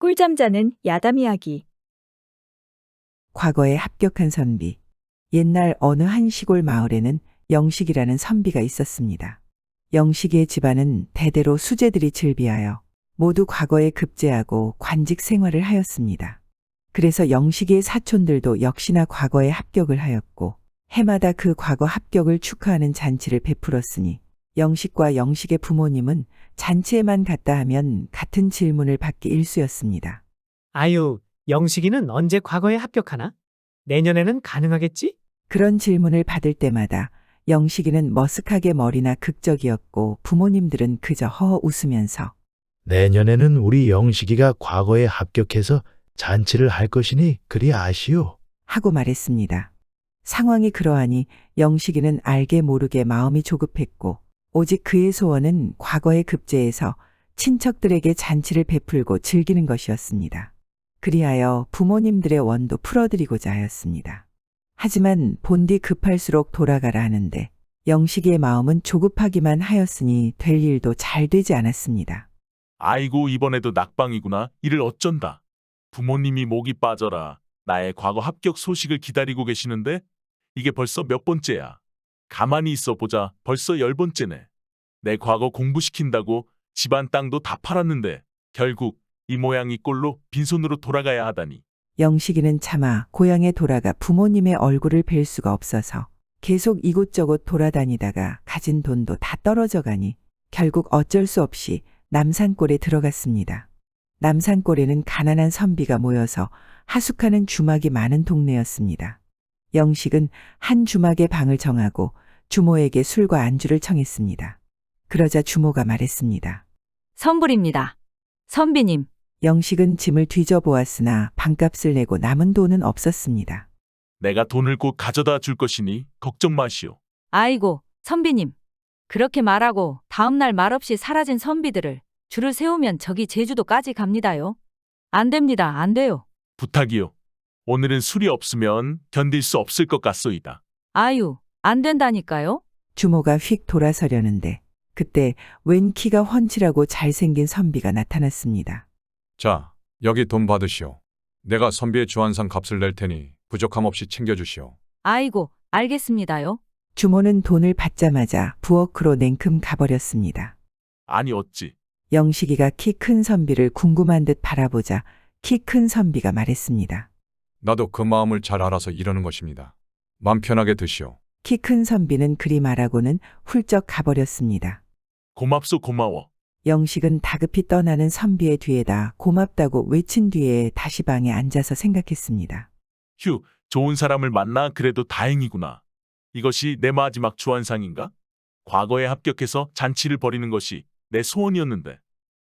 꿀잠 자는 야담 이야기. 과거에 합격한 선비. 옛날 어느 한 시골 마을에는 영식이라는 선비가 있었습니다. 영식이의 집안은 대대로 수재들이 즐비하여 모두 과거에 급제하고 관직 생활을 하였습니다. 그래서 영식이의 사촌들도 역시나 과거에 합격을 하였고 해마다 그 과거 합격을 축하하는 잔치를 베풀었으니 영식과 영식의 부모님은 잔치에만 갔다 하면 같은 질문을 받기 일쑤였습니다. 아유, 영식이는 언제 과거에 합격하나? 내년에는 가능하겠지? 그런 질문을 받을 때마다 영식이는 머쓱하게 머리나 극적이었고 부모님들은 그저 허허 웃으면서 내년에는 우리 영식이가 과거에 합격해서 잔치를 할 것이니 그리 아시오. 하고 말했습니다. 상황이 그러하니 영식이는 알게 모르게 마음이 조급했고 오직 그의 소원은 과거의 급제에서 친척들에게 잔치를 베풀고 즐기는 것이었습니다. 그리하여 부모님들의 원도 풀어드리고자 하였습니다. 하지만 본디 급할수록 돌아가라 하는데 영식이의 마음은 조급하기만 하였으니 될 일도 잘 되지 않았습니다. 아이고 이번에도 낙방이구나. 이를 어쩐다. 부모님이 목이 빠져라. 나의 과거 합격 소식을 기다리고 계시는데 이게 벌써 몇 번째야. 가만히 있어 보자. 벌써 10번째네. 내 과거 공부시킨다고 집안 땅도 다 팔았는데 결국 이 모양 이 꼴로 빈손으로 돌아가야 하다니. 영식이는 차마 고향에 돌아가 부모님의 얼굴을 뵐 수가 없어서 계속 이곳저곳 돌아다니다가 가진 돈도 다 떨어져 가니 결국 어쩔 수 없이 남산골에 들어갔습니다. 남산골에는 가난한 선비가 모여서 하숙하는 주막이 많은 동네였습니다. 영식은 한 주막의 방을 정하고 주모에게 술과 안주를 청했습니다. 그러자 주모가 말했습니다. 선불입니다. 선비님. 영식은 짐을 뒤져보았으나 방값을 내고 남은 돈은 없었습니다. 내가 돈을 곧 가져다 줄 것이니 걱정 마시오. 아이고, 선비님. 그렇게 말하고 다음날 말없이 사라진 선비들을 줄을 세우면 저기 제주도까지 갑니다요. 안 됩니다. 안 돼요. 부탁이요. 오늘은 술이 없으면 견딜 수 없을 것 같소이다. 아유, 안 된다니까요. 주모가 휙 돌아서려는데 그때 웬 키가 훤칠하고 잘생긴 선비가 나타났습니다. 자, 여기 돈 받으시오. 내가 선비의 주한상 값을 낼 테니 부족함 없이 챙겨주시오. 아이고, 알겠습니다요. 주모는 돈을 받자마자 부엌으로 냉큼 가버렸습니다. 아니 어찌. 영식이가 키 큰 선비를 궁금한 듯 바라보자 키 큰 선비가 말했습니다. 나도 그 마음을 잘 알아서 이러는 것입니다. 맘 편하게 드시오. 키 큰 선비는 그리 말하고는 훌쩍 가버렸습니다. 고맙소 고마워. 영식은 다급히 떠나는 선비의 뒤에다 고맙다고 외친 뒤에 다시 방에 앉아서 생각했습니다. 휴, 좋은 사람을 만나 그래도 다행이구나. 이것이 내 마지막 주한상인가? 과거에 합격해서 잔치를 벌이는 것이 내 소원이었는데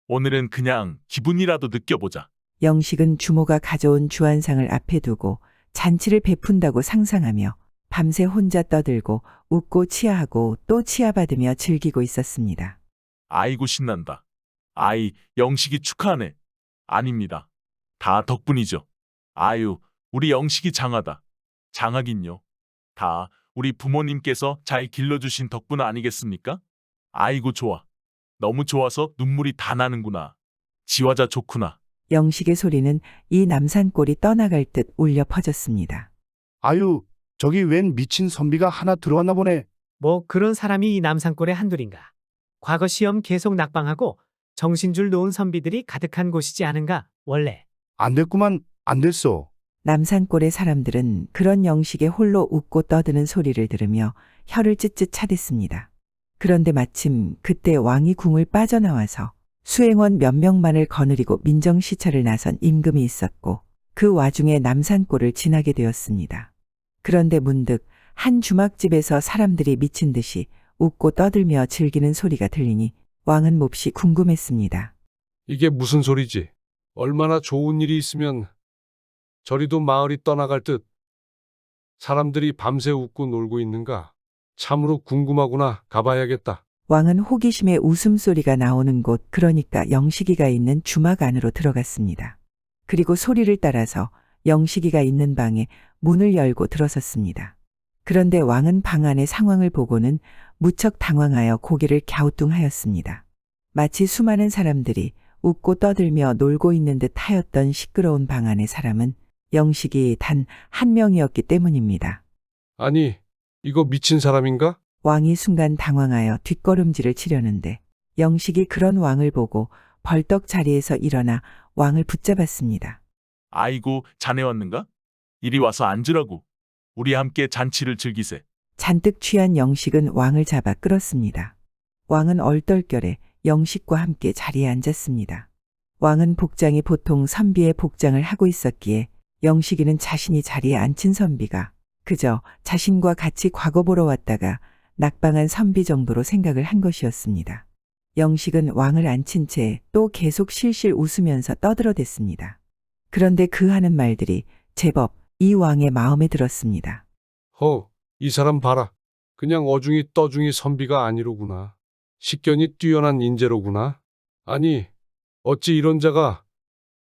오늘은 그냥 기분이라도 느껴보자. 영식은 주모가 가져온 주한상을 앞에 두고 잔치를 베푼다고 상상하며 밤새 혼자 떠들고 웃고 치아하고 또 치아받으며 즐기고 있었습니다. 아이고 신난다. 아이, 영식이 축하하네. 아닙니다. 다 덕분이죠. 아유, 우리 영식이 장하다. 장하긴요. 다 우리 부모님께서 잘 길러주신 덕분 아니겠습니까? 아이고 좋아. 너무 좋아서 눈물이 다 나는구나. 지화자 좋구나. 영식의 소리는 이 남산골이 떠나갈 듯 울려 퍼졌습니다. 아유, 저기 웬 미친 선비가 하나 들어왔나 보네. 뭐 그런 사람이 이 남산골에 한둘인가. 과거 시험 계속 낙방하고 정신줄 놓은 선비들이 가득한 곳이지 않은가, 원래. 안 됐구만, 안 됐어. 남산골의 사람들은 그런 영식의 홀로 웃고 떠드는 소리를 들으며 혀를 찢찢 차댔습니다. 그런데 마침 그때 왕이 궁을 빠져나와서 수행원 몇 명만을 거느리고 민정시찰을 나선 임금이 있었고 그 와중에 남산골을 지나게 되었습니다. 그런데 문득 한 주막집에서 사람들이 미친 듯이 웃고 떠들며 즐기는 소리가 들리니 왕은 몹시 궁금했습니다. 이게 무슨 소리지? 얼마나 좋은 일이 있으면 저리도 마을이 떠나갈 듯 사람들이 밤새 웃고 놀고 있는가? 참으로 궁금하구나. 가봐야겠다. 왕은 호기심에 웃음소리가 나오는 곳, 그러니까 영식이가 있는 주막 안으로 들어갔습니다. 그리고 소리를 따라서 영식이가 있는 방에 문을 열고 들어섰습니다. 그런데 왕은 방 안의 상황을 보고는 무척 당황하여 고개를 갸우뚱하였습니다. 마치 수많은 사람들이 웃고 떠들며 놀고 있는 듯 하였던 시끄러운 방 안의 사람은 영식이 단 한 명이었기 때문입니다. 아니, 이거 미친 사람인가? 왕이 순간 당황하여 뒷걸음질을 치려는데 영식이 그런 왕을 보고 벌떡 자리에서 일어나 왕을 붙잡았습니다. 아이고, 자네 왔는가? 이리 와서 앉으라고. 우리 함께 잔치를 즐기세. 잔뜩 취한 영식은 왕을 잡아 끌었습니다. 왕은 얼떨결에 영식과 함께 자리에 앉았습니다. 왕은 복장이 보통 선비의 복장을 하고 있었기에 영식이는 자신이 자리에 앉힌 선비가 그저 자신과 같이 과거 보러 왔다가 낙방한 선비 정도로 생각을 한 것이었습니다. 영식은 왕을 앉힌 채 또 계속 실실 웃으면서 떠들어댔습니다. 그런데 그 하는 말들이 제법 이 왕의 마음에 들었습니다. 이 사람 봐라. 그냥 어중이 떠중이 선비가 아니로구나. 식견이 뛰어난 인재로구나. 아니, 어찌 이런 자가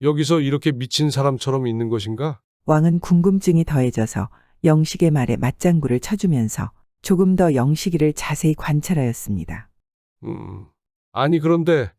여기서 이렇게 미친 사람처럼 있는 것인가? 왕은 궁금증이 더해져서 영식의 말에 맞장구를 쳐주면서 조금 더 영식이를 자세히 관찰하였습니다. 아니 그런데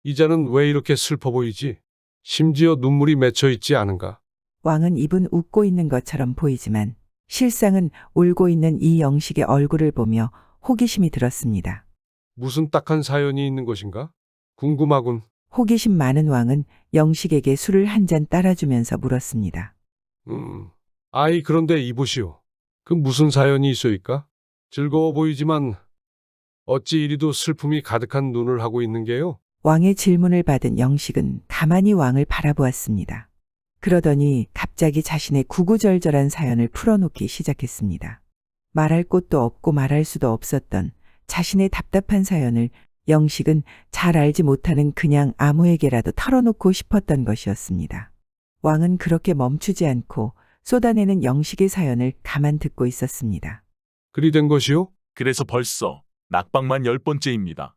이 자는 왜 이렇게 슬퍼 보이지? 심지어 눈물이 맺혀 있지 않은가? 왕은 입은 웃고 있는 것처럼 보이지만 실상은 울고 있는 이 영식의 얼굴을 보며 호기심이 들었습니다. 무슨 딱한 사연이 있는 것인가? 궁금하군. 호기심 많은 왕은 영식에게 술을 한 잔 따라주면서 물었습니다. 아이 그런데 이보시오. 그 무슨 사연이 있어일까? 즐거워 보이지만 어찌 이리도 슬픔이 가득한 눈을 하고 있는 게요? 왕의 질문을 받은 영식은 가만히 왕을 바라보았습니다. 그러더니 갑자기 자신의 구구절절한 사연을 풀어놓기 시작했습니다. 말할 곳도 없고 말할 수도 없었던 자신의 답답한 사연을 영식은 잘 알지 못하는 그냥 아무에게라도 털어놓고 싶었던 것이었습니다. 왕은 그렇게 멈추지 않고 쏟아내는 영식의 사연을 가만 듣고 있었습니다. 그리 된 것이요? 그래서 벌써 낙방만 10번째입니다.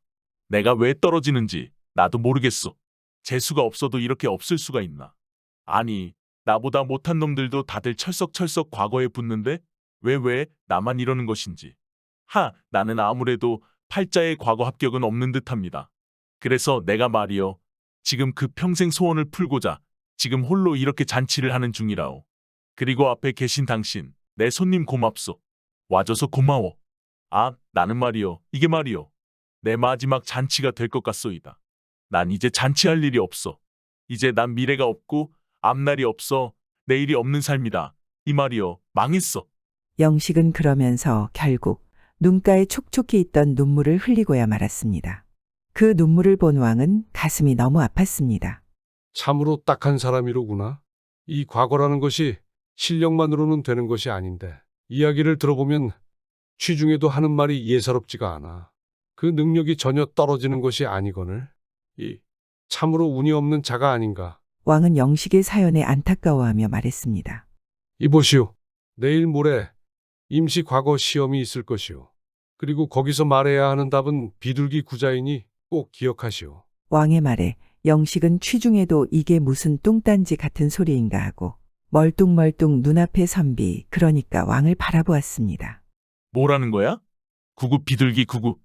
내가 왜 떨어지는지 나도 모르겠소. 재수가 없어도 이렇게 없을 수가 있나. 아니, 나보다 못한 놈들도 다들 철썩철썩 과거에 붙는데 왜 나만 이러는 것인지. 나는 아무래도 팔자의 과거 합격은 없는 듯합니다. 그래서 내가 말이요. 지금 그 평생 소원을 풀고자 지금 홀로 이렇게 잔치를 하는 중이라오. 그리고 앞에 계신 당신, 내 손님 고맙소. 와줘서 고마워. 나는 말이요. 이게 말이요. 내 마지막 잔치가 될 것 같소이다. 난 이제 잔치할 일이 없어. 이제 난 미래가 없고 앞날이 없어. 내일이 없는 삶이다. 이 말이요. 망했어. 영식은 그러면서 결국 눈가에 촉촉히 있던 눈물을 흘리고야 말았습니다. 그 눈물을 본 왕은 가슴이 너무 아팠습니다. 참으로 딱한 사람이로구나. 이 과거라는 것이 실력만으로는 되는 것이 아닌데 이야기를 들어보면 취중에도 하는 말이 예사롭지가 않아. 그 능력이 전혀 떨어지는 것이 아니거늘. 참으로 운이 없는 자가 아닌가. 왕은 영식의 사연에 안타까워하며 말했습니다. 이보시오. 내일 모레 임시 과거 시험이 있을 것이오. 그리고 거기서 말해야 하는 답은 비둘기 구자이니 꼭 기억하시오. 왕의 말에 영식은 취중에도 이게 무슨 뚱딴지 같은 소리인가 하고 멀뚱멀뚱 눈앞의 선비, 그러니까 왕을 바라보았습니다. 뭐라는 거야? 구구 비둘기 구구.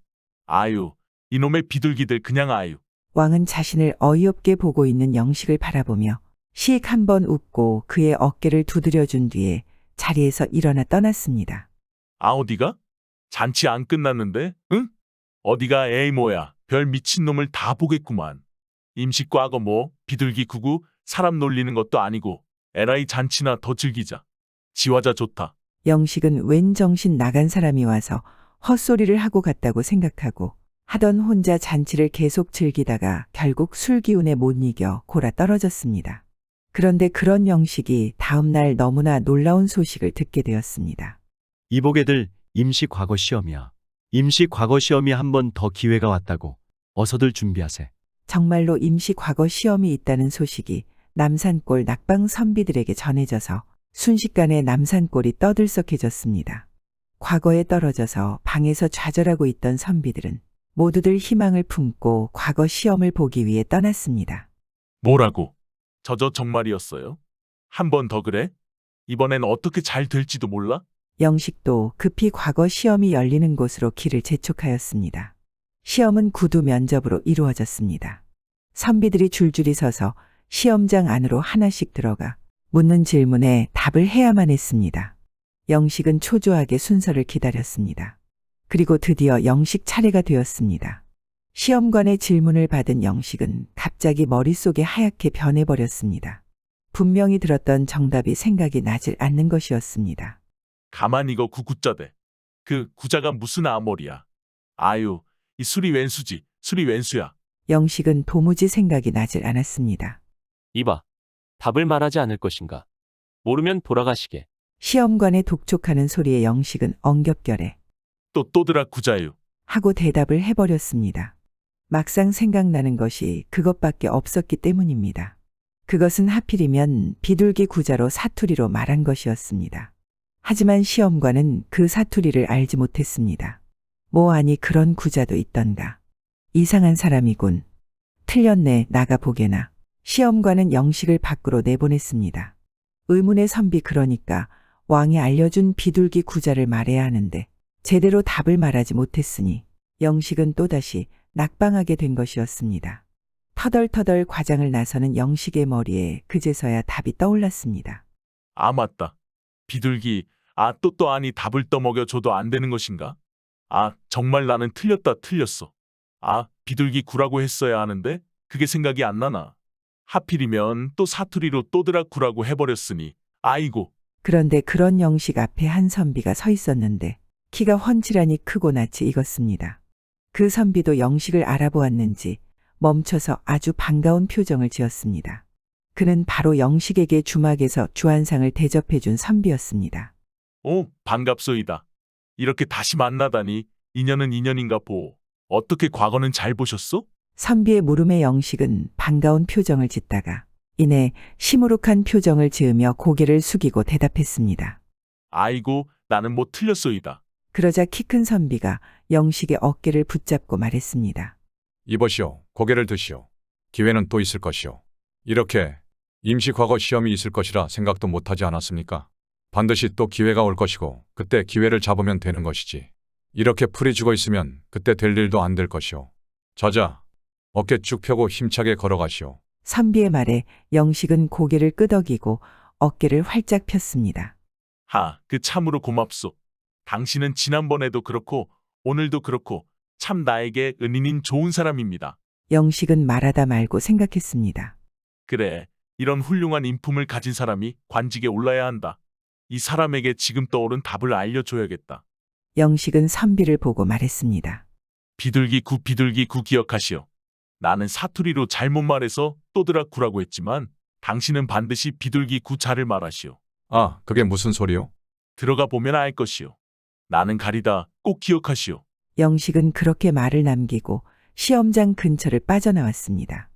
아유, 이놈의 비둘기들 그냥 아유. 왕은 자신을 어이없게 보고 있는 영식을 바라보며 씩 한번 웃고 그의 어깨를 두드려준 뒤에 자리에서 일어나 떠났습니다. 어디가? 잔치 안 끝났는데? 응? 어디가 에이 뭐야. 별 미친놈을 다 보겠구만. 임시 과거 뭐 비둘기 구구 사람 놀리는 것도 아니고 에라이 잔치나 더 즐기자. 지화자 좋다. 영식은 웬 정신 나간 사람이 와서 헛소리를 하고 갔다고 생각하고 하던 혼자 잔치를 계속 즐기다가 결국 술 기운에 못 이겨 골아 떨어졌습니다. 그런데 그런 영식이 다음 날 너무나 놀라운 소식을 듣게 되었습니다. 이보게들 임시 과거 시험이야. 임시 과거 시험이 한 번 더 기회가 왔다고. 어서들 준비하세. 정말로 임시 과거 시험이 있다는 소식이 남산골 낙방 선비들에게 전해져서 순식간에 남산골이 떠들썩해졌습니다. 과거에 떨어져서 방에서 좌절하고 있던 선비들은 모두들 희망을 품고 과거 시험을 보기 위해 떠났습니다. 뭐라고? 저저 정말이었어요? 한 번 더 그래? 이번엔 어떻게 잘 될지도 몰라? 영식도 급히 과거 시험이 열리는 곳으로 길을 재촉하였습니다. 시험은 구두 면접으로 이루어졌습니다. 선비들이 줄줄이 서서 시험장 안으로 하나씩 들어가 묻는 질문에 답을 해야만 했습니다. 영식은 초조하게 순서를 기다렸습니다. 그리고 드디어 영식 차례가 되었습니다. 시험관의 질문을 받은 영식은 갑자기 머릿속이 하얗게 변해버렸습니다. 분명히 들었던 정답이 생각이 나질 않는 것이었습니다. 가만 이거 구구자대. 그 구자가 무슨 아머리야. 아유, 이 술이 웬수지. 술이 웬수야. 영식은 도무지 생각이 나질 않았습니다. 이봐, 답을 말하지 않을 것인가? 모르면 돌아가시게. 시험관에 독촉하는 소리에 영식은 엉겹결에 또더라 구자유. 하고 대답을 해버렸습니다. 막상 생각나는 것이 그것밖에 없었기 때문입니다. 그것은 하필이면 비둘기 구자로 사투리로 말한 것이었습니다. 하지만 시험관은 그 사투리를 알지 못했습니다. 뭐 아니 그런 구자도 있던가. 이상한 사람이군. 틀렸네 나가보게나. 시험관은 영식을 밖으로 내보냈습니다. 의문의 선비 그러니까 왕이 알려준 비둘기 구자를 말해야 하는데 제대로 답을 말하지 못했으니 영식은 또다시 낙방하게 된 것이었습니다. 터덜터덜 과장을 나서는 영식의 머리에 그제서야 답이 떠올랐습니다. 아 맞다. 비둘기. 아 또 아니 답을 떠먹여줘도 안 되는 것인가? 아 정말 나는 틀렸어. 아 비둘기 구라고 했어야 하는데 그게 생각이 안 나나. 하필이면 또 사투리로 또드라 구라고 해버렸으니 아이고. 그런데 그런 영식 앞에 한 선비가 서 있었는데 키가 훤칠하니 크고 낯이 익었습니다. 그 선비도 영식을 알아보았는지 멈춰서 아주 반가운 표정을 지었습니다. 그는 바로 영식에게 주막에서 주안상을 대접해준 선비였습니다. 오 반갑소이다. 이렇게 다시 만나다니 인연은 인연인가 보. 어떻게 과거는 잘 보셨소? 선비의 물음에 영식은 반가운 표정을 짓다가 이내 시무룩한 표정을 지으며 고개를 숙이고 대답했습니다. 아이고 나는 뭐 틀렸소이다. 그러자 키 큰 선비가 영식의 어깨를 붙잡고 말했습니다. 이보시오. 고개를 드시오. 기회는 또 있을 것이오. 이렇게 임시 과거 시험이 있을 것이라 생각도 못하지 않았습니까? 반드시 또 기회가 올 것이고 그때 기회를 잡으면 되는 것이지. 이렇게 풀이 죽어 있으면 그때 될 일도 안 될 것이오. 자자, 어깨 쭉 펴고 힘차게 걸어가시오. 선비의 말에 영식은 고개를 끄덕이고 어깨를 활짝 폈습니다. 하, 그 참으로 고맙소. 당신은 지난번에도 그렇고 오늘도 그렇고 참 나에게 은인인 좋은 사람입니다. 영식은 말하다 말고 생각했습니다. 그래, 이런 훌륭한 인품을 가진 사람이 관직에 올라야 한다. 이 사람에게 지금 떠오른 답을 알려줘야겠다. 영식은 선비를 보고 말했습니다. 비둘기 구 기억하시오. 나는 사투리로 잘못 말해서 또드라 구라고 했지만 당신은 반드시 비둘기 구자를 말하시오. 아, 그게 무슨 소리요? 들어가 보면 알 것이오. 나는 가리다 꼭 기억하시오. 영식은 그렇게 말을 남기고 시험장 근처를 빠져나왔습니다.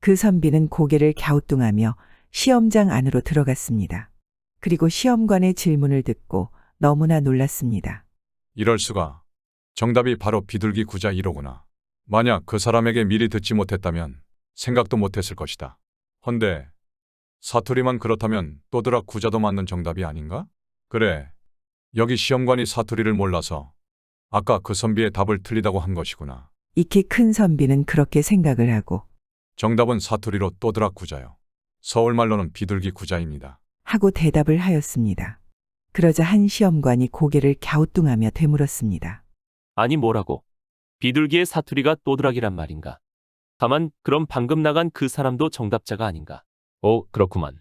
그 선비는 고개를 갸우뚱하며 시험장 안으로 들어갔습니다. 그리고 시험관의 질문을 듣고 너무나 놀랐습니다. 이럴 수가. 정답이 바로 비둘기 구자 1호구나. 만약 그 사람에게 미리 듣지 못했다면 생각도 못했을 것이다. 헌데 사투리만 그렇다면 또드라 구자도 맞는 정답이 아닌가? 그래. 여기 시험관이 사투리를 몰라서 아까 그 선비의 답을 틀리다고 한 것이구나. 익히 큰 선비는 그렇게 생각을 하고 정답은 사투리로 또드라 구자요. 서울말로는 비둘기 구자입니다. 하고 대답을 하였습니다. 그러자 한 시험관이 고개를 갸우뚱하며 되물었습니다. 아니 뭐라고? 비둘기의 사투리가 또드락이란 말인가? 다만 그럼 방금 나간 그 사람도 정답자가 아닌가? 오, 그렇구만.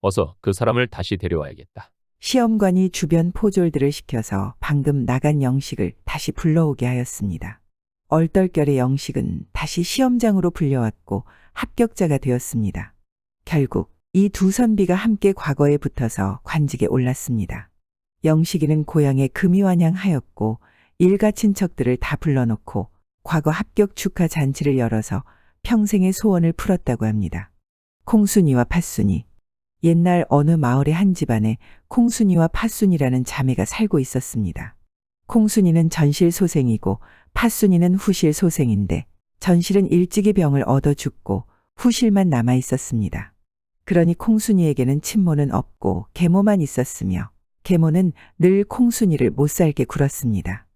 어서 그 사람을 다시 데려와야겠다. 시험관이 주변 포졸들을 시켜서 방금 나간 영식을 다시 불러오게 하였습니다. 얼떨결에 영식은 다시 시험장으로 불려왔고 합격자가 되었습니다. 결국 이 두 선비가 함께 과거에 붙어서 관직에 올랐습니다. 영식이는 고향에 금이환영하였고 일가 친척들을 다 불러놓고 과거 합격 축하 잔치를 열어서 평생의 소원을 풀었다고 합니다. 콩순이와 팥순이. 옛날 어느 마을의 한 집안에 콩순이와 팥순이라는 자매가 살고 있었습니다. 콩순이는 전실 소생이고 팥순이는 후실 소생인데 전실은 일찍이 병을 얻어 죽고 후실만 남아 있었습니다. 그러니 콩순이에게는 친모는 없고 계모만 있었으며 계모는 늘 콩순이를 못살게 굴었습니다.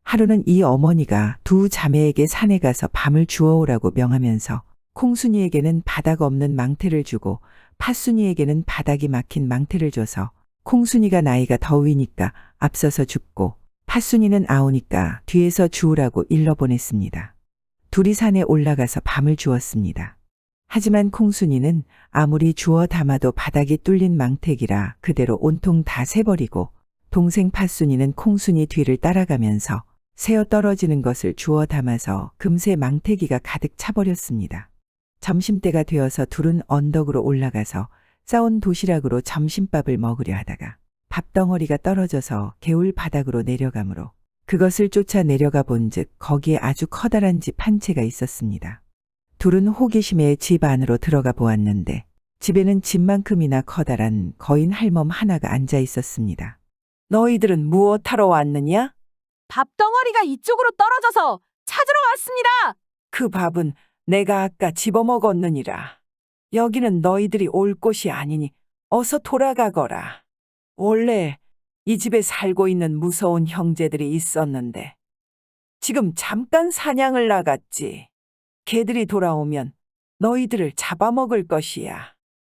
하루는 이 어머니가 두 자매에게 산에 가서 밤을 주워오라고 명하면서 콩순이에게는 바닥 없는 망태를 주고 팥순이에게는 바닥이 막힌 망태를 줘서 콩순이가 나이가 더 위니까 앞서서 줍고 팥순이는 아우니까 뒤에서 주우라고 일러보냈습니다. 둘이 산에 올라가서 밤을 주었습니다. 하지만 콩순이는 아무리 주워 담아도 바닥이 뚫린 망태기라 그대로 온통 다 새버리고 동생 팥순이는 콩순이 뒤를 따라가면서 새어 떨어지는 것을 주워 담아서 금세 망태기가 가득 차버렸습니다. 점심때가 되어서 둘은 언덕으로 올라가서 싸온 도시락으로 점심밥을 먹으려 하다가 밥덩어리가 떨어져서 개울 바닥으로 내려가므로 그것을 쫓아 내려가 본즉 거기에 아주 커다란 집 한 채가 있었습니다. 둘은 호기심에 집 안으로 들어가 보았는데 집에는 집만큼이나 커다란 거인 할멈 하나가 앉아 있었습니다. 너희들은 무엇하러 왔느냐? 밥덩어리가 이쪽으로 떨어져서 찾으러 왔습니다. 그 밥은 내가 아까 집어먹었느니라. 여기는 너희들이 올 곳이 아니니 어서 돌아가거라. 원래 이 집에 살고 있는 무서운 형제들이 있었는데 지금 잠깐 사냥을 나갔지. 개들이 돌아오면 너희들을 잡아먹을 것이야.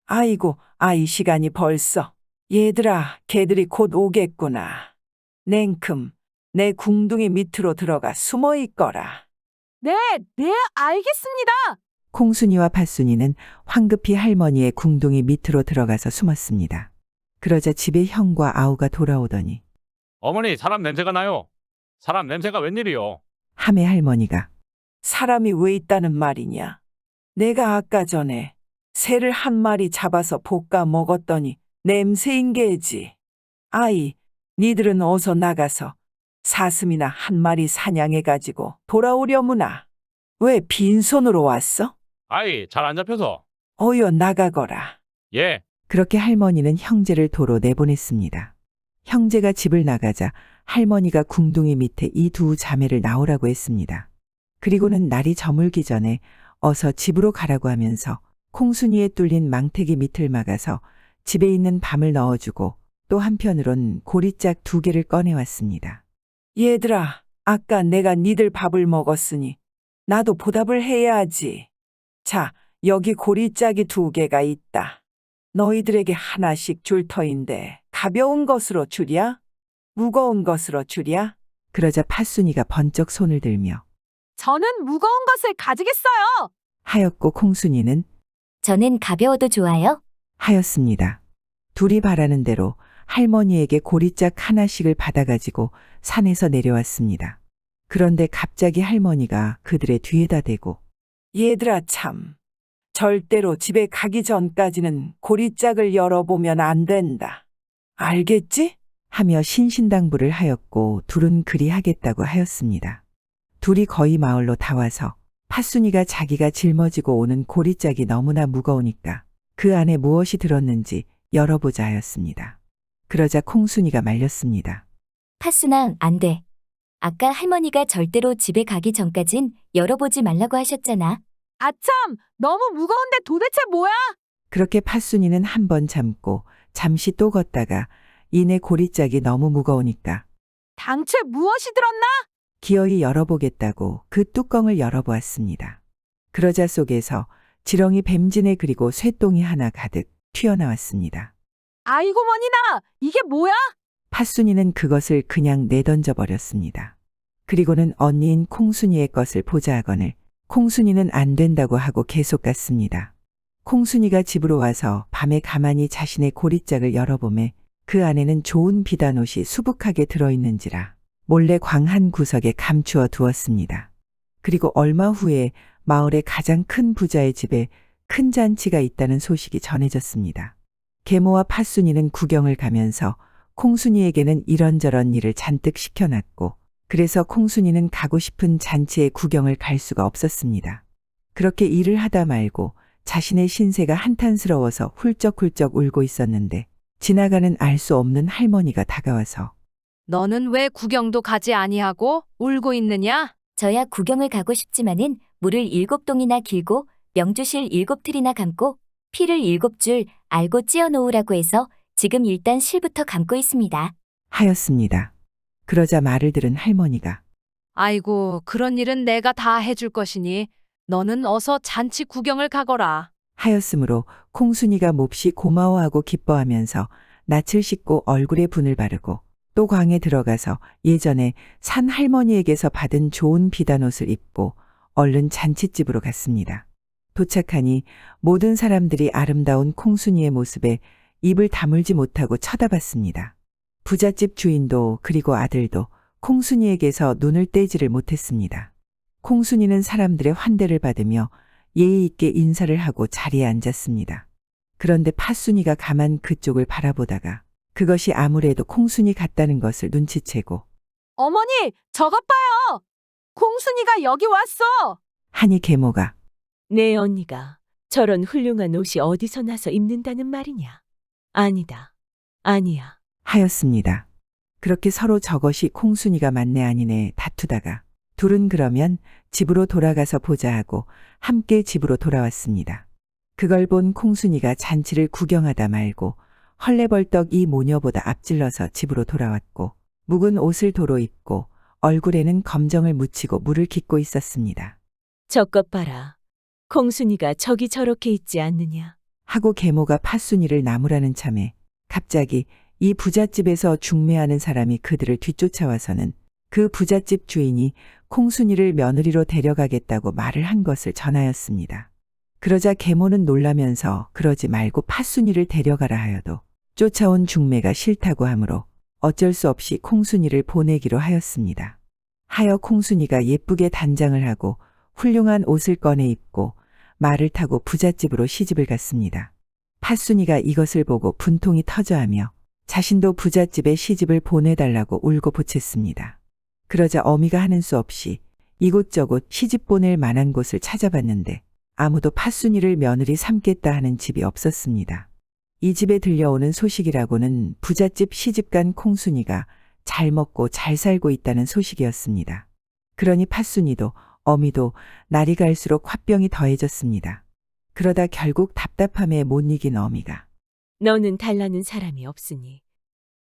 아이고, 이 시간이 벌써. 얘들아, 개들이 곧 오겠구나. 냉큼 내 궁둥이 밑으로 들어가 숨어 있거라. 네, 알겠습니다. 콩순이와 팥순이는 황급히 할머니의 궁둥이 밑으로 들어가서 숨었습니다. 그러자 집에 형과 아우가 돌아오더니 어머니, 사람 냄새가 나요. 사람 냄새가 웬일이요? 함에 할머니가 사람이 왜 있다는 말이냐? 내가 아까 전에 새를 한 마리 잡아서 볶아 먹었더니 냄새인 게지. 아이, 니들은 어서 나가서 사슴이나 한 마리 사냥해가지고 돌아오려무나. 왜 빈손으로 왔어? 아이, 잘 안 잡혀서. 어여 나가거라. 예. 그렇게 할머니는 형제를 도로 내보냈습니다. 형제가 집을 나가자 할머니가 궁둥이 밑에 이 두 자매를 나오라고 했습니다. 그리고는 날이 저물기 전에 어서 집으로 가라고 하면서 콩순이에 뚫린 망태기 밑을 막아서 집에 있는 밤을 넣어주고 또 한편으론 고리짝 2개를 꺼내왔습니다. 얘들아, 아까 내가 니들 밥을 먹었으니 나도 보답을 해야지. 자, 여기 고리짝이 2개가 있다. 너희들에게 하나씩 줄 터인데 가벼운 것으로 주랴? 무거운 것으로 주랴? 그러자 팥순이가 번쩍 손을 들며 저는 무거운 것을 가지겠어요. 하였고 콩순이는 저는 가벼워도 좋아요. 하였습니다. 둘이 바라는 대로 할머니에게 고리짝 하나씩을 받아가지고 산에서 내려왔습니다. 그런데 갑자기 할머니가 그들의 뒤에다 대고 얘들아 참, 절대로 집에 가기 전까지는 고리짝을 열어보면 안 된다. 알겠지? 하며 신신당부를 하였고 둘은 그리 하겠다고 하였습니다. 둘이 거의 마을로 다 와서 팥순이가 자기가 짊어지고 오는 고리짝이 너무나 무거우니까 그 안에 무엇이 들었는지 열어보자 하였습니다. 그러자 콩순이가 말렸습니다. 팥순아, 안 돼. 아까 할머니가 절대로 집에 가기 전까진 열어보지 말라고 하셨잖아. 아참, 너무 무거운데 도대체 뭐야? 그렇게 팥순이는 한 번 참고 잠시 또 걷다가 이내 고리짝이 너무 무거우니까 당최 무엇이 들었나? 기어이 열어보겠다고 그 뚜껑을 열어보았습니다. 그러자 속에서 지렁이 뱀진에 그리고 쇠똥이 하나 가득 튀어나왔습니다. 아이고 머니나, 이게 뭐야? 팥순이는 그것을 그냥 내던져 버렸습니다. 그리고는 언니인 콩순이의 것을 보자 하거늘 콩순이는 안 된다고 하고 계속 갔습니다. 콩순이가 집으로 와서 밤에 가만히 자신의 고리짝을 열어보매 그 안에는 좋은 비단옷이 수북하게 들어있는지라 몰래 광 한 구석에 감추어 두었습니다. 그리고 얼마 후에 마을의 가장 큰 부자의 집에 큰 잔치가 있다는 소식이 전해졌습니다. 계모와 팥순이는 구경을 가면서 콩순이에게는 이런저런 일을 잔뜩 시켜놨고 그래서 콩순이는 가고 싶은 잔치에 구경을 갈 수가 없었습니다. 그렇게 일을 하다 말고 자신의 신세가 한탄스러워서 훌쩍훌쩍 울고 있었는데 지나가는 알 수 없는 할머니가 다가와서 너는 왜 구경도 가지 아니하고 울고 있느냐? 저야 구경을 가고 싶지만은 물을 7동이나 길고 명주실 7틀이나 감고 피를 7줄 알고 찧어 놓으라고 해서 지금 일단 실부터 감고 있습니다. 하였습니다. 그러자 말을 들은 할머니가 아이고, 그런 일은 내가 다 해줄 것이니 너는 어서 잔치 구경을 가거라. 하였으므로 콩순이가 몹시 고마워하고 기뻐하면서 낯을 씻고 얼굴에 분을 바르고 또 광에 들어가서 예전에 산 할머니에게서 받은 좋은 비단옷을 입고 얼른 잔칫집으로 갔습니다. 도착하니 모든 사람들이 아름다운 콩순이의 모습에 입을 다물지 못하고 쳐다봤습니다. 부잣집 주인도 그리고 아들도 콩순이에게서 눈을 떼지를 못했습니다. 콩순이는 사람들의 환대를 받으며 예의 있게 인사를 하고 자리에 앉았습니다. 그런데 팥순이가 가만 그쪽을 바라보다가 그것이 아무래도 콩순이 같다는 것을 눈치채고 어머니, 저것 봐요. 콩순이가 여기 왔어. 하니 계모가 내 언니가 저런 훌륭한 옷이 어디서 나서 입는다는 말이냐? 아니다. 아니야. 하였습니다. 그렇게 서로 저것이 콩순이가 맞네 아니네 다투다가 둘은 그러면 집으로 돌아가서 보자 하고 함께 집으로 돌아왔습니다. 그걸 본 콩순이가 잔치를 구경하다 말고 헐레벌떡 이 모녀보다 앞질러서 집으로 돌아왔고 묵은 옷을 도로 입고 얼굴에는 검정을 묻히고 물을 깃고 있었습니다. 저것 봐라. 콩순이가 저기 저렇게 있지 않느냐? 하고 계모가 팥순이를 나무라는 참에 갑자기 이 부잣집에서 중매하는 사람이 그들을 뒤쫓아와서는 그 부잣집 주인이 콩순이를 며느리로 데려가겠다고 말을 한 것을 전하였습니다. 그러자 계모는 놀라면서 그러지 말고 팥순이를 데려가라 하여도 쫓아온 중매가 싫다고 하므로 어쩔 수 없이 콩순이를 보내기로 하였습니다. 하여 콩순이가 예쁘게 단장을 하고 훌륭한 옷을 꺼내 입고 말을 타고 부잣집으로 시집을 갔습니다. 팥순이가 이것을 보고 분통이 터져하며 자신도 부잣집에 시집을 보내달라고 울고 보챘습니다. 그러자 어미가 하는 수 없이 이곳저곳 시집 보낼 만한 곳을 찾아봤는데 아무도 팥순이를 며느리 삼겠다 하는 집이 없었습니다. 이 집에 들려오는 소식이라고는 부잣집 시집간 콩순이가 잘 먹고 잘 살고 있다는 소식이었습니다. 그러니 팥순이도 어미도 날이 갈수록 화병이 더해졌습니다. 그러다 결국 답답함에 못 이긴 어미가 너는 달라는 사람이 없으니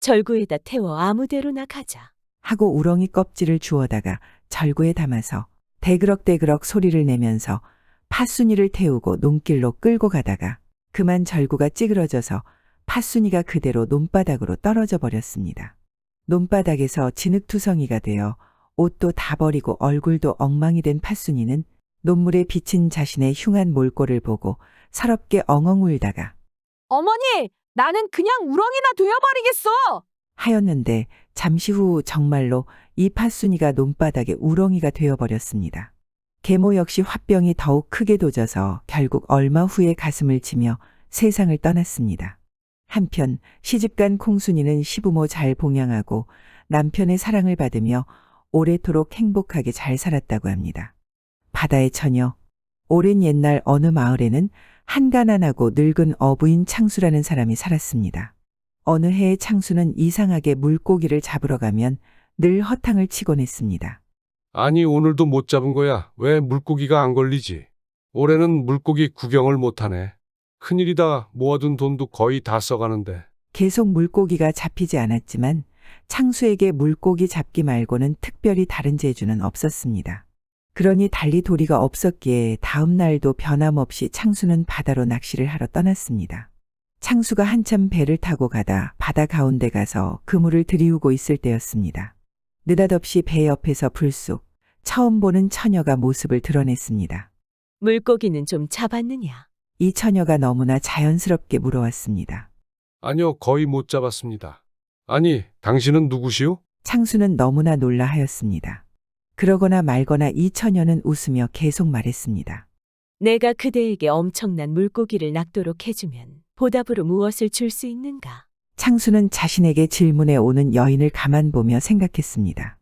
절구에다 태워 아무데로나 가자. 하고 우렁이 껍질을 주워다가 절구에 담아서 대그럭대그럭 소리를 내면서 팥순이를 태우고 논길로 끌고 가다가 그만 절구가 찌그러져서 팥순이가 그대로 논바닥으로 떨어져 버렸습니다. 논바닥에서 진흙투성이가 되어 옷도 다 버리고 얼굴도 엉망이 된 팥순이는 논물에 비친 자신의 흉한 몰골을 보고 서럽게 엉엉 울다가 어머니, 나는 그냥 우렁이나 되어버리겠어. 하였는데 잠시 후 정말로 이 팥순이가 논바닥에 우렁이가 되어버렸습니다. 계모 역시 화병이 더욱 크게 도져서 결국 얼마 후에 가슴을 치며 세상을 떠났습니다. 한편 시집간 콩순이는 시부모 잘 봉양하고 남편의 사랑을 받으며 오래도록 행복하게 잘 살았다고 합니다. 바다의 처녀. 오랜 옛날 어느 마을에는 한 가난하고 늙은 어부인 창수라는 사람이 살았습니다. 어느 해에 창수는 이상하게 물고기를 잡으러 가면 늘 허탕을 치곤 했습니다. 아니 오늘도 못 잡은 거야. 왜 물고기가 안 걸리지? 올해는 물고기 구경을 못하네. 큰일이다. 모아둔 돈도 거의 다 써가는데. 계속 물고기가 잡히지 않았지만 창수에게 물고기 잡기 말고는 특별히 다른 재주는 없었습니다. 그러니 달리 도리가 없었기에 다음 날도 변함없이 창수는 바다로 낚시를 하러 떠났습니다. 창수가 한참 배를 타고 가다 바다 가운데 가서 그물을 들이우고 있을 때였습니다. 느닷없이 배 옆에서 불쑥 처음 보는 처녀가 모습을 드러냈습니다. 물고기는 좀 잡았느냐? 이 처녀가 너무나 자연스럽게 물어왔습니다. 아니요, 거의 못 잡았습니다. 아니, 당신은 누구시오? 창수는 너무나 놀라 하였습니다. 그러거나 말거나 이 처녀는 웃으며 계속 말했습니다. 내가 그대에게 엄청난 물고기를 낚도록 해주면 보답으로 무엇을 줄 수 있는가? 창수는 자신에게 질문해 오는 여인을 가만 보며 생각했습니다.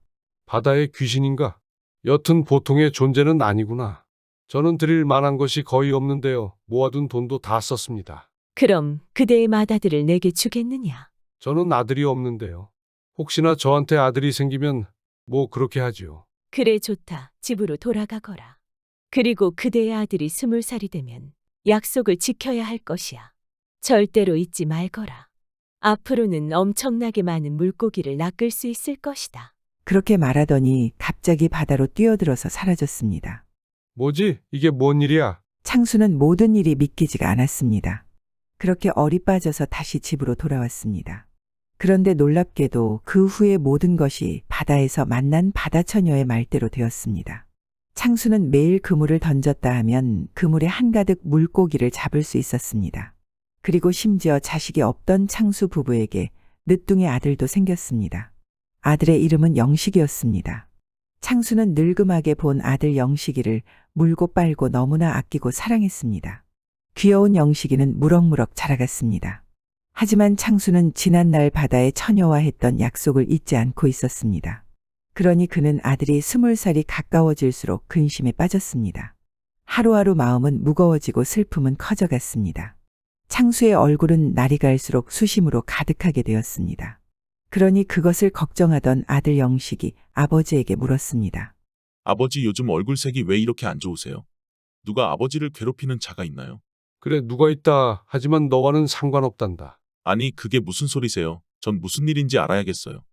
바다의 귀신인가? 여튼 보통의 존재는 아니구나. 저는 드릴 만한 것이 거의 없는데요. 모아둔 돈도 다 썼습니다. 그럼 그대의 맏아들을 내게 주겠느냐? 저는 아들이 없는데요. 혹시나 저한테 아들이 생기면 뭐 그렇게 하지요. 그래 좋다. 집으로 돌아가거라. 그리고 그대의 아들이 20살이 되면 약속을 지켜야 할 것이야. 절대로 잊지 말거라. 앞으로는 엄청나게 많은 물고기를 낚을 수 있을 것이다. 그렇게 말하더니 갑자기 바다로 뛰어들어서 사라졌습니다. 뭐지? 이게 뭔 일이야? 창수는 모든 일이 믿기지가 않았습니다. 그렇게 얼이 빠져서 다시 집으로 돌아왔습니다. 그런데 놀랍게도 그 후에 모든 것이 바다에서 만난 바다처녀의 말대로 되었습니다. 창수는 매일 그물을 던졌다 하면 그물에 한가득 물고기를 잡을 수 있었습니다. 그리고 심지어 자식이 없던 창수 부부에게 늦둥이 아들도 생겼습니다. 아들의 이름은 영식이었습니다. 창수는 늙음하게 본 아들 영식이를 물고 빨고 너무나 아끼고 사랑했습니다. 귀여운 영식이는 무럭무럭 자라갔습니다. 하지만 창수는 지난날 바다의 처녀와 했던 약속을 잊지 않고 있었습니다. 그러니 그는 아들이 20살이 가까워질수록 근심에 빠졌습니다. 하루하루 마음은 무거워지고 슬픔은 커져갔습니다. 창수의 얼굴은 날이 갈수록 수심으로 가득하게 되었습니다. 그러니 그것을 걱정하던 아들 영식이 아버지에게 물었습니다. 아버지 요즘 얼굴색이 왜 이렇게 안 좋으세요? 누가 아버지를 괴롭히는 자가 있나요? 그래, 누가 있다. 하지만 너와는 상관없단다. 아니 그게 무슨 소리세요? 전 무슨 일인지 알아야겠어요.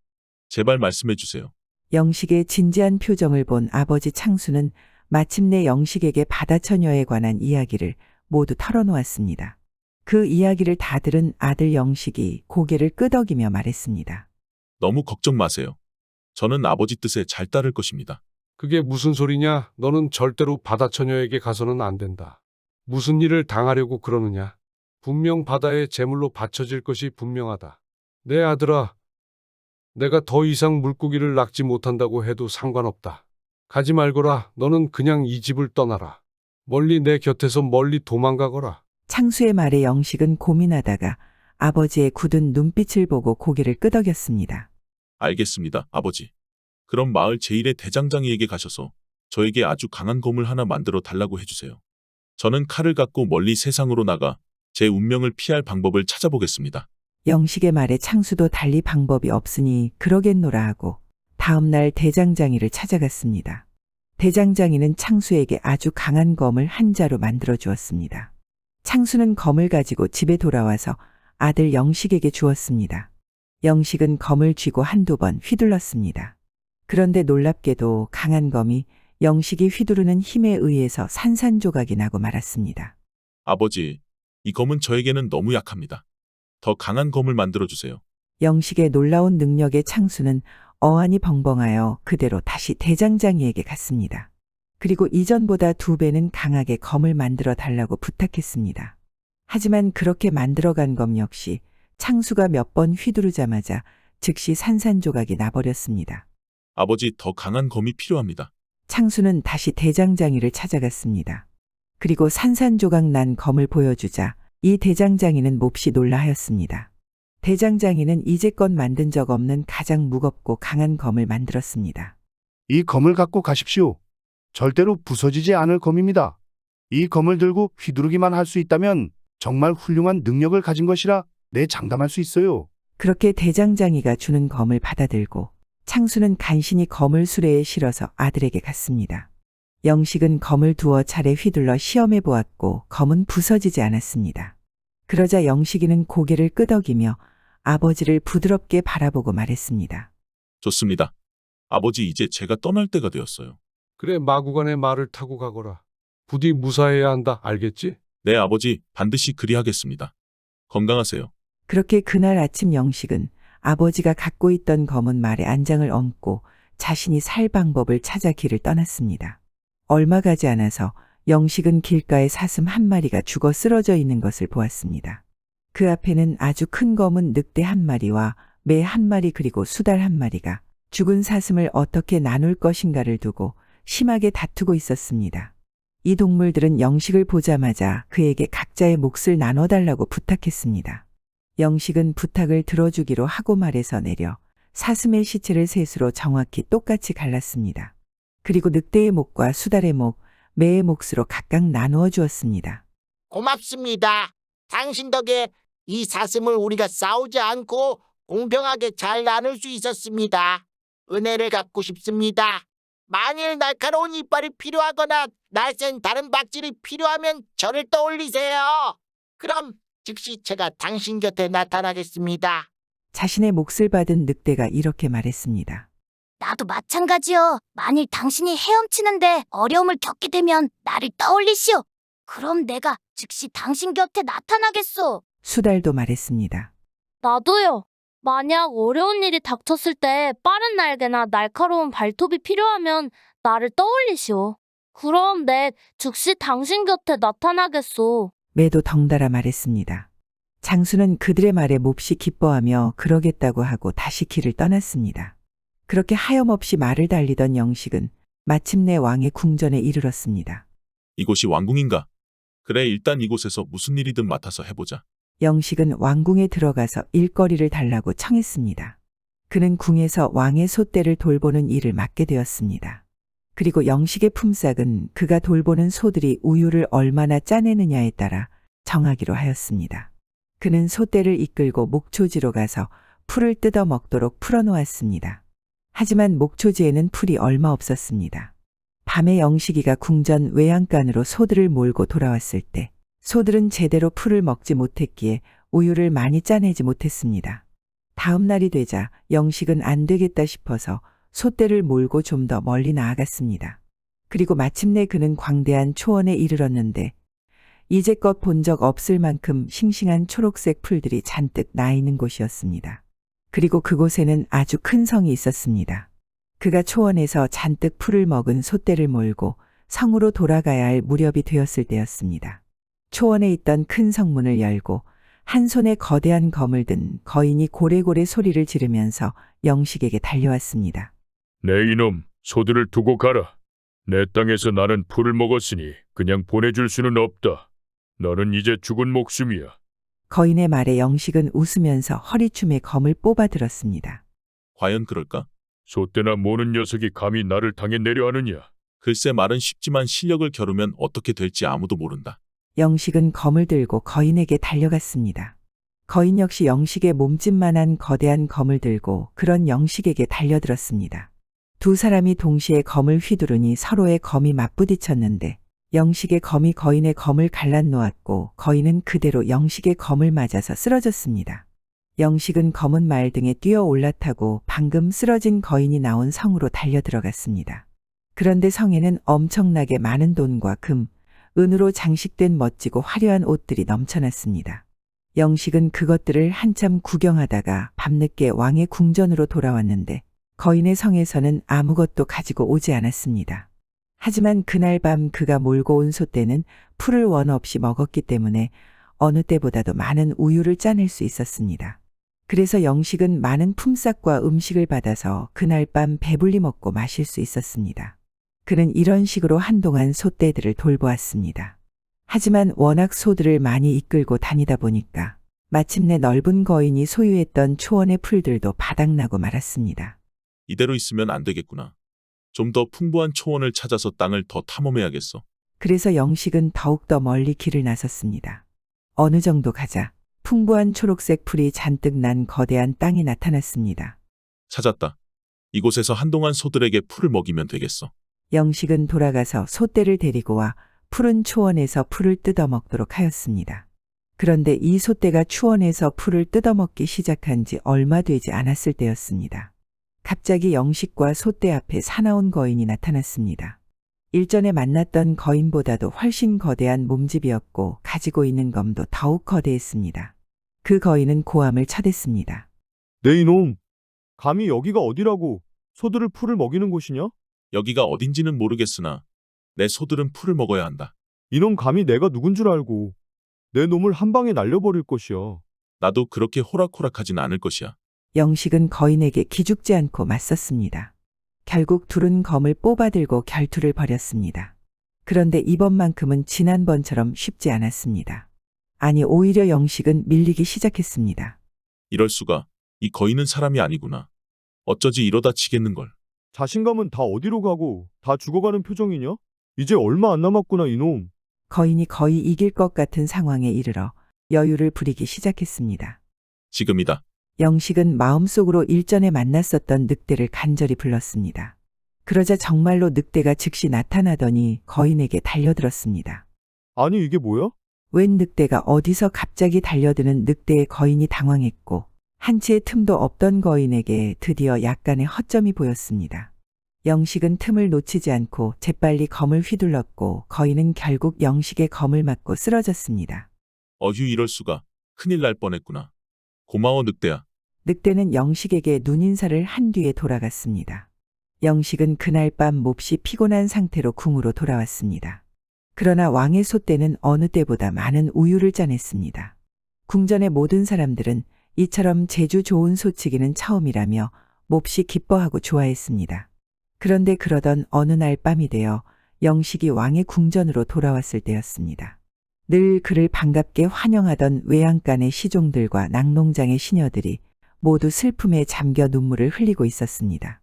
제발 말씀해 주세요. 영식의 진지한 표정을 본 아버지 창수는 마침내 영식에게 바다처녀에 관한 이야기를 모두 털어놓았습니다. 그 이야기를 다 들은 아들 영식이 고개를 끄덕이며 말했습니다. 너무 걱정 마세요. 저는 아버지 뜻에 잘 따를 것입니다. 그게 무슨 소리냐? 너는 절대로 바다처녀에게 가서는 안 된다. 무슨 일을 당하려고 그러느냐? 분명 바다에 제물로 바쳐질 것이 분명하다. 내 아들아, 내가 더 이상 물고기를 낚지 못한다고 해도 상관없다. 가지 말거라. 너는 그냥 이 집을 떠나라. 멀리 내 곁에서 멀리 도망가거라. 창수의 말에 영식은 고민하다가 아버지의 굳은 눈빛을 보고 고개를 끄덕였습니다. 알겠습니다, 아버지. 그럼 마을 제1의 대장장이에게 가셔서 저에게 아주 강한 검을 하나 만들어 달라고 해주세요. 저는 칼을 갖고 멀리 세상으로 나가 제 운명을 피할 방법을 찾아보겠습니다. 영식의 말에 창수도 달리 방법이 없으니 그러겠노라 하고 다음 날 대장장이를 찾아갔습니다. 대장장이는 창수에게 아주 강한 검을 한 자루 만들어 주었습니다. 창수는 검을 가지고 집에 돌아와서 아들 영식에게 주었습니다. 영식은 검을 쥐고 한두 번 휘둘렀습니다. 그런데 놀랍게도 강한 검이 영식이 휘두르는 힘에 의해서 산산조각이 나고 말았습니다. 아버지, 이 검은 저에게는 너무 약합니다. 더 강한 검을 만들어 주세요. 영식의 놀라운 능력에 창수는 어안이 벙벙하여 그대로 다시 대장장이에게 갔습니다. 그리고 이전보다 2배는 강하게 검을 만들어 달라고 부탁했습니다. 하지만 그렇게 만들어간 검 역시 창수가 몇 번 휘두르자마자 즉시 산산조각이 나버렸습니다. 아버지, 더 강한 검이 필요합니다. 창수는 다시 대장장이를 찾아갔습니다. 그리고 산산조각 난 검을 보여주자 이 대장장이는 몹시 놀라하였습니다. 대장장이는 이제껏 만든 적 없는 가장 무겁고 강한 검을 만들었습니다. 이 검을 갖고 가십시오. 절대로 부서지지 않을 검입니다. 이 검을 들고 휘두르기만 할 수 있다면 정말 훌륭한 능력을 가진 것이라 내 장담할 수 있어요. 그렇게 대장장이가 주는 검을 받아들고 창수는 간신히 검을 수레에 실어서 아들에게 갔습니다. 영식은 검을 두어 차례 휘둘러 시험해 보았고 검은 부서지지 않았습니다. 그러자 영식이는 고개를 끄덕이며 아버지를 부드럽게 바라보고 말했습니다. 좋습니다. 아버지, 이제 제가 떠날 때가 되었어요. 그래, 마구간의 말을 타고 가거라. 부디 무사해야 한다. 알겠지? 네, 아버지, 반드시 그리하겠습니다. 건강하세요. 그렇게 그날 아침 영식은 아버지가 갖고 있던 검은 말에 안장을 얹고 자신이 살 방법을 찾아 길을 떠났습니다. 얼마 가지 않아서 영식은 길가에 사슴 한 마리가 죽어 쓰러져 있는 것을 보았습니다. 그 앞에는 아주 큰 검은 늑대 한 마리와 매 한 마리 그리고 수달 한 마리가 죽은 사슴을 어떻게 나눌 것인가를 두고 심하게 다투고 있었습니다. 이 동물들은 영식을 보자마자 그에게 각자의 몫을 나눠달라고 부탁했습니다. 영식은 부탁을 들어주기로 하고 말에서 내려 사슴의 시체를 셋으로 정확히 똑같이 갈랐습니다. 그리고 늑대의 목과 수달의 목, 매의 몫으로 각각 나누어 주었습니다. 고맙습니다. 당신 덕에 이 사슴을 우리가 싸우지 않고 공평하게 잘 나눌 수 있었습니다. 은혜를 갚고 싶습니다. 만일 날카로운 이빨이 필요하거나 날쌘 다른 박질이 필요하면 저를 떠올리세요. 그럼 즉시 제가 당신 곁에 나타나겠습니다. 자신의 몫을 받은 늑대가 이렇게 말했습니다. 나도 마찬가지요. 만일 당신이 헤엄치는데 어려움을 겪게 되면 나를 떠올리시오. 그럼 내가 즉시 당신 곁에 나타나겠소. 수달도 말했습니다. 나도요. 만약 어려운 일이 닥쳤을 때 빠른 날개나 날카로운 발톱이 필요하면 나를 떠올리시오. 그럼 내 즉시 당신 곁에 나타나겠소. 매도 덩달아 말했습니다. 장수는 그들의 말에 몹시 기뻐하며 그러겠다고 하고 다시 길을 떠났습니다. 그렇게 하염없이 말을 달리던 영식은 마침내 왕의 궁전에 이르렀습니다. 이곳이 왕궁인가? 그래, 일단 이곳에서 무슨 일이든 맡아서 해보자. 영식은 왕궁에 들어가서 일거리를 달라고 청했습니다. 그는 궁에서 왕의 소떼를 돌보는 일을 맡게 되었습니다. 그리고 영식의 품삯은 그가 돌보는 소들이 우유를 얼마나 짜내느냐에 따라 정하기로 하였습니다. 그는 소떼를 이끌고 목초지로 가서 풀을 뜯어 먹도록 풀어놓았습니다. 하지만 목초지에는 풀이 얼마 없었습니다. 밤에 영식이가 궁전 외양간으로 소들을 몰고 돌아왔을 때 소들은 제대로 풀을 먹지 못했기에 우유를 많이 짜내지 못했습니다. 다음 날이 되자 영식은 안 되겠다 싶어서 소떼를 몰고 좀 더 멀리 나아갔습니다. 그리고 마침내 그는 광대한 초원에 이르렀는데 이제껏 본 적 없을 만큼 싱싱한 초록색 풀들이 잔뜩 나 있는 곳이었습니다. 그리고 그곳에는 아주 큰 성이 있었습니다. 그가 초원에서 잔뜩 풀을 먹은 소떼를 몰고 성으로 돌아가야 할 무렵이 되었을 때였습니다. 초원에 있던 큰 성문을 열고 한 손에 거대한 검을 든 거인이 고래고래 소리를 지르면서 영식에게 달려왔습니다. 내 이놈, 소들을 두고 가라. 내 땅에서 나는 풀을 먹었으니 그냥 보내줄 수는 없다. 너는 이제 죽은 목숨이야. 거인의 말에 영식은 웃으면서 허리춤에 검을 뽑아 들었습니다. 과연 그럴까? 소떼나 모는 녀석이 감히 나를 당해 내려 하느냐. 글쎄, 말은 쉽지만 실력을 겨루면 어떻게 될지 아무도 모른다. 영식은 검을 들고 거인에게 달려갔습니다. 거인 역시 영식의 몸집만한 거대한 검을 들고 그런 영식에게 달려들었습니다. 두 사람이 동시에 검을 휘두르니 서로의 검이 맞부딪혔는데 영식의 검이 거인의 검을 갈라놓았고 거인은 그대로 영식의 검을 맞아서 쓰러졌습니다. 영식은 검은 말 등에 뛰어 올라타고 방금 쓰러진 거인이 나온 성으로 달려들어갔습니다. 그런데 성에는 엄청나게 많은 돈과 금, 은으로 장식된 멋지고 화려한 옷들이 넘쳐났습니다. 영식은 그것들을 한참 구경하다가 밤늦게 왕의 궁전으로 돌아왔는데 거인의 성에서는 아무것도 가지고 오지 않았습니다. 하지만 그날 밤 그가 몰고 온 소떼는 풀을 원 없이 먹었기 때문에 어느 때보다도 많은 우유를 짜낼 수 있었습니다. 그래서 영식은 많은 품삯과 음식을 받아서 그날 밤 배불리 먹고 마실 수 있었습니다. 그는 이런 식으로 한동안 소떼들을 돌보았습니다. 하지만 워낙 소들을 많이 이끌고 다니다 보니까 마침내 넓은 거인이 소유했던 초원의 풀들도 바닥나고 말았습니다. 이대로 있으면 안 되겠구나. 좀 더 풍부한 초원을 찾아서 땅을 더 탐험해야겠어. 그래서 영식은 더욱더 멀리 길을 나섰습니다. 어느 정도 가자 풍부한 초록색 풀이 잔뜩 난 거대한 땅이 나타났습니다. 찾았다. 이곳에서 한동안 소들에게 풀을 먹이면 되겠어. 영식은 돌아가서 소떼를 데리고 와 푸른 초원에서 풀을 뜯어먹도록 하였습니다. 그런데 이 소떼가 초원에서 풀을 뜯어먹기 시작한 지 얼마 되지 않았을 때였습니다. 갑자기 영식과 소떼 앞에 사나운 거인이 나타났습니다. 일전에 만났던 거인보다도 훨씬 거대한 몸집이었고 가지고 있는 검도 더욱 거대했습니다. 그 거인은 고함을 쳐댔습니다. 네 이놈, 감히 여기가 어디라고 소들을 풀을 먹이는 곳이냐? 여기가 어딘지는 모르겠으나 내 소들은 풀을 먹어야 한다. 이놈 감히 내가 누군 줄 알고 내 놈을 한 방에 날려버릴 것이야. 나도 그렇게 호락호락하진 않을 것이야. 영식은 거인에게 기죽지 않고 맞섰습니다. 결국 둘은 검을 뽑아들고 결투를 벌였습니다. 그런데 이번만큼은 지난번처럼 쉽지 않았습니다. 아니, 오히려 영식은 밀리기 시작했습니다. 이럴 수가. 이 거인은 사람이 아니구나. 어쩌지 이러다 지겠는걸. 자신감은 다 어디로 가고 다 죽어가는 표정이냐? 이제 얼마 안 남았구나 이놈. 거인이 거의 이길 것 같은 상황에 이르러 여유를 부리기 시작했습니다. 지금이다. 영식은 마음속으로 일전에 만났었던 늑대를 간절히 불렀습니다. 그러자 정말로 늑대가 즉시 나타나더니 거인에게 달려들었습니다. 아니 이게 뭐야? 웬 늑대가 어디서 갑자기 달려드는 늑대에 거인이 당황했고 한치의 틈도 없던 거인에게 드디어 약간의 허점이 보였습니다. 영식은 틈을 놓치지 않고 재빨리 검을 휘둘렀고 거인은 결국 영식의 검을 맞고 쓰러졌습니다. 어휴 이럴 수가. 큰일 날 뻔했구나. 고마워 늑대야. 늑대는 영식에게 눈인사를 한 뒤에 돌아갔습니다. 영식은 그날 밤 몹시 피곤한 상태로 궁으로 돌아왔습니다. 그러나 왕의 소떼는 어느 때보다 많은 우유를 짜냈습니다. 궁전의 모든 사람들은 이처럼 재주 좋은 소치기는 처음이라며 몹시 기뻐하고 좋아했습니다. 그런데 그러던 어느 날 밤이 되어 영식이 왕의 궁전으로 돌아왔을 때였습니다. 늘 그를 반갑게 환영하던 외양간의 시종들과 낙농장의 시녀들이 모두 슬픔에 잠겨 눈물을 흘리고 있었습니다.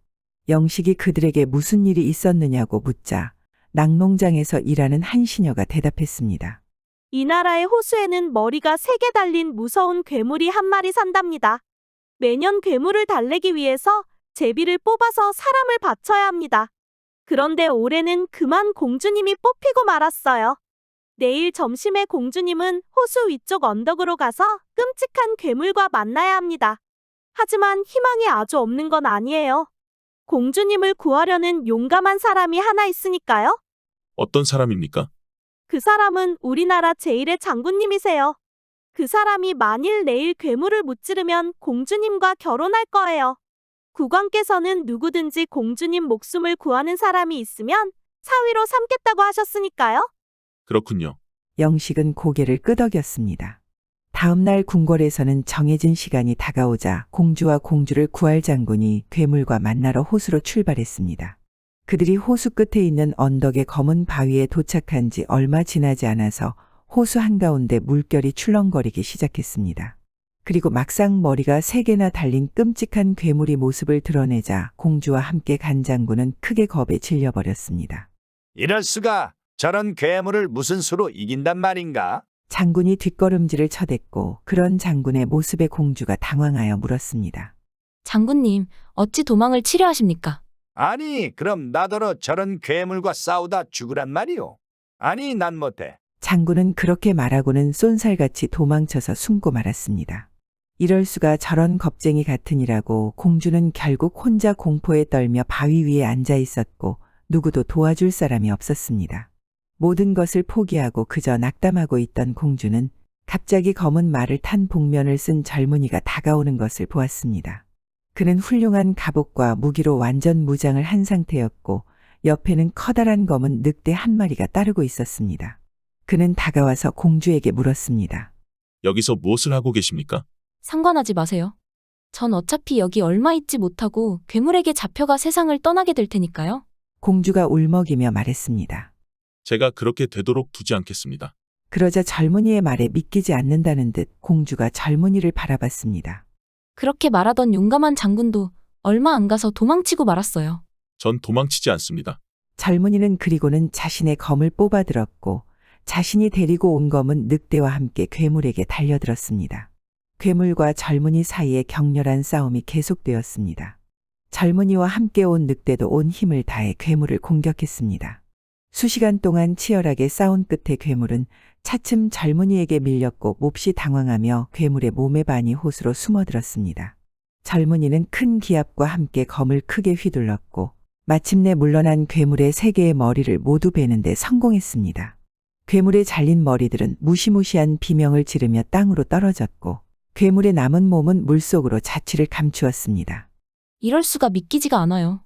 영식이 그들에게 무슨 일이 있었느냐고 묻자 낙농장에서 일하는 한 시녀가 대답했습니다. 이 나라의 호수에는 머리가 3개 달린 무서운 괴물이 한 마리 산답니다. 매년 괴물을 달래기 위해서 제비를 뽑아서 사람을 바쳐야 합니다. 그런데 올해는 그만 공주님이 뽑히고 말았어요. 내일 점심에 공주님은 호수 위쪽 언덕으로 가서 끔찍한 괴물과 만나야 합니다. 하지만 희망이 아주 없는 건 아니에요. 공주님을 구하려는 용감한 사람이 하나 있으니까요. 어떤 사람입니까? 그 사람은 우리나라 제1의 장군님이세요. 그 사람이 만일 내일 괴물을 무찌르면 공주님과 결혼할 거예요. 국왕께서는 누구든지 공주님 목숨을 구하는 사람이 있으면 사위로 삼겠다고 하셨으니까요. 그렇군요. 영식은 고개를 끄덕였습니다. 다음 날 궁궐에서는 정해진 시간이 다가오자 공주와 공주를 구할 장군이 괴물과 만나러 호수로 출발했습니다. 그들이 호수 끝에 있는 언덕의 검은 바위에 도착한 지 얼마 지나지 않아서 호수 한가운데 물결이 출렁거리기 시작했습니다. 그리고 막상 머리가 3개나 달린 끔찍한 괴물이 모습을 드러내자 공주와 함께 간 장군은 크게 겁에 질려버렸습니다. 이럴 수가. 저런 괴물을 무슨 수로 이긴단 말인가? 장군이 뒷걸음질을 쳐댔고 그런 장군의 모습에 공주가 당황하여 물었습니다. 장군님, 어찌 도망을 치려 하십니까? 아니, 그럼 나더러 저런 괴물과 싸우다 죽으란 말이오. 아니, 난 못해. 장군은 그렇게 말하고는 쏜살같이 도망쳐서 숨고 말았습니다. 이럴 수가 저런 겁쟁이 같으니라고 공주는 결국 혼자 공포에 떨며 바위 위에 앉아 있었고 누구도 도와줄 사람이 없었습니다. 모든 것을 포기하고 그저 낙담하고 있던 공주는 갑자기 검은 말을 탄 복면을 쓴 젊은이가 다가오는 것을 보았습니다. 그는 훌륭한 갑옷과 무기로 완전 무장을 한 상태였고 옆에는 커다란 검은 늑대 한 마리가 따르고 있었습니다. 그는 다가와서 공주에게 물었습니다. 여기서 무엇을 하고 계십니까? 상관하지 마세요. 전 어차피 여기 얼마 있지 못하고 괴물에게 잡혀가 세상을 떠나게 될 테니까요. 공주가 울먹이며 말했습니다. 제가 그렇게 되도록 두지 않겠습니다. 그러자 젊은이의 말에 믿기지 않는다는 듯 공주가 젊은이를 바라봤습니다. 그렇게 말하던 용감한 장군도 얼마 안 가서 도망치고 말았어요. 전 도망치지 않습니다. 젊은이는 그리고는 자신의 검을 뽑아들었고 자신이 데리고 온 검은 늑대와 함께 괴물에게 달려들었습니다. 괴물과 젊은이 사이에 격렬한 싸움이 계속되었습니다. 젊은이와 함께 온 늑대도 온 힘을 다해 괴물을 공격했습니다. 수시간 동안 치열하게 싸운 끝에 괴물은 차츰 젊은이에게 밀렸고 몹시 당황하며 괴물의 몸의 반이 호수로 숨어들었습니다. 젊은이는 큰 기합과 함께 검을 크게 휘둘렀고 마침내 물러난 괴물의 3개의 머리를 모두 베는 데 성공했습니다. 괴물의 잘린 머리들은 무시무시한 비명을 지르며 땅으로 떨어졌고 괴물의 남은 몸은 물속으로 자취를 감추었습니다. 이럴 수가 믿기지가 않아요.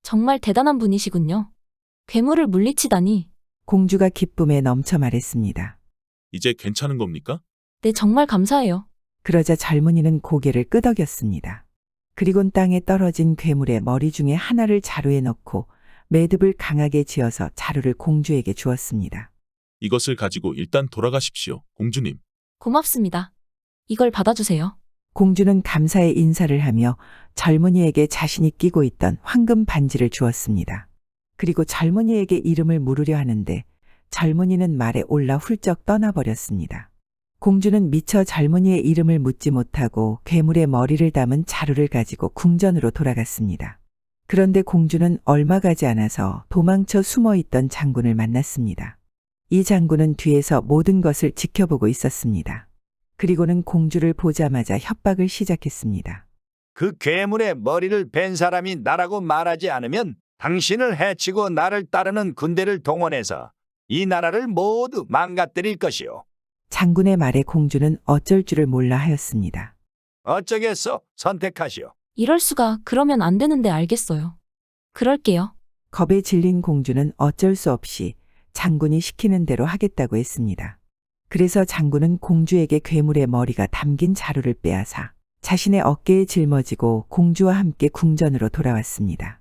정말 대단한 분이시군요. 괴물을 물리치다니. 공주가 기쁨에 넘쳐 말했습니다. 이제 괜찮은 겁니까? 네, 정말 감사해요. 그러자 젊은이는 고개를 끄덕였습니다. 그리곤 땅에 떨어진 괴물의 머리 중에 하나를 자루에 넣고 매듭을 강하게 지어서 자루를 공주에게 주었습니다. 이것을 가지고 일단 돌아가십시오, 공주님. 고맙습니다. 이걸 받아주세요. 공주는 감사의 인사를 하며 젊은이에게 자신이 끼고 있던 황금 반지를 주었습니다. 그리고 젊은이에게 이름을 물으려 하는데 젊은이는 말에 올라 훌쩍 떠나버렸습니다. 공주는 미처 젊은이의 이름을 묻지 못하고 괴물의 머리를 담은 자루를 가지고 궁전으로 돌아갔습니다. 그런데 공주는 얼마 가지 않아서 도망쳐 숨어있던 장군을 만났습니다. 이 장군은 뒤에서 모든 것을 지켜보고 있었습니다. 그리고는 공주를 보자마자 협박을 시작했습니다. 그 괴물의 머리를 벤 사람이 나라고 말하지 않으면 당신을 해치고 나를 따르는 군대를 동원해서 이 나라를 모두 망가뜨릴 것이오. 장군의 말에 공주는 어쩔 줄을 몰라 하였습니다. 어쩌겠소? 선택하시오. 이럴 수가. 그러면 안 되는데 알겠어요. 그럴게요. 겁에 질린 공주는 어쩔 수 없이 장군이 시키는 대로 하겠다고 했습니다. 그래서 장군은 공주에게 괴물의 머리가 담긴 자루를 빼앗아 자신의 어깨에 짊어지고 공주와 함께 궁전으로 돌아왔습니다.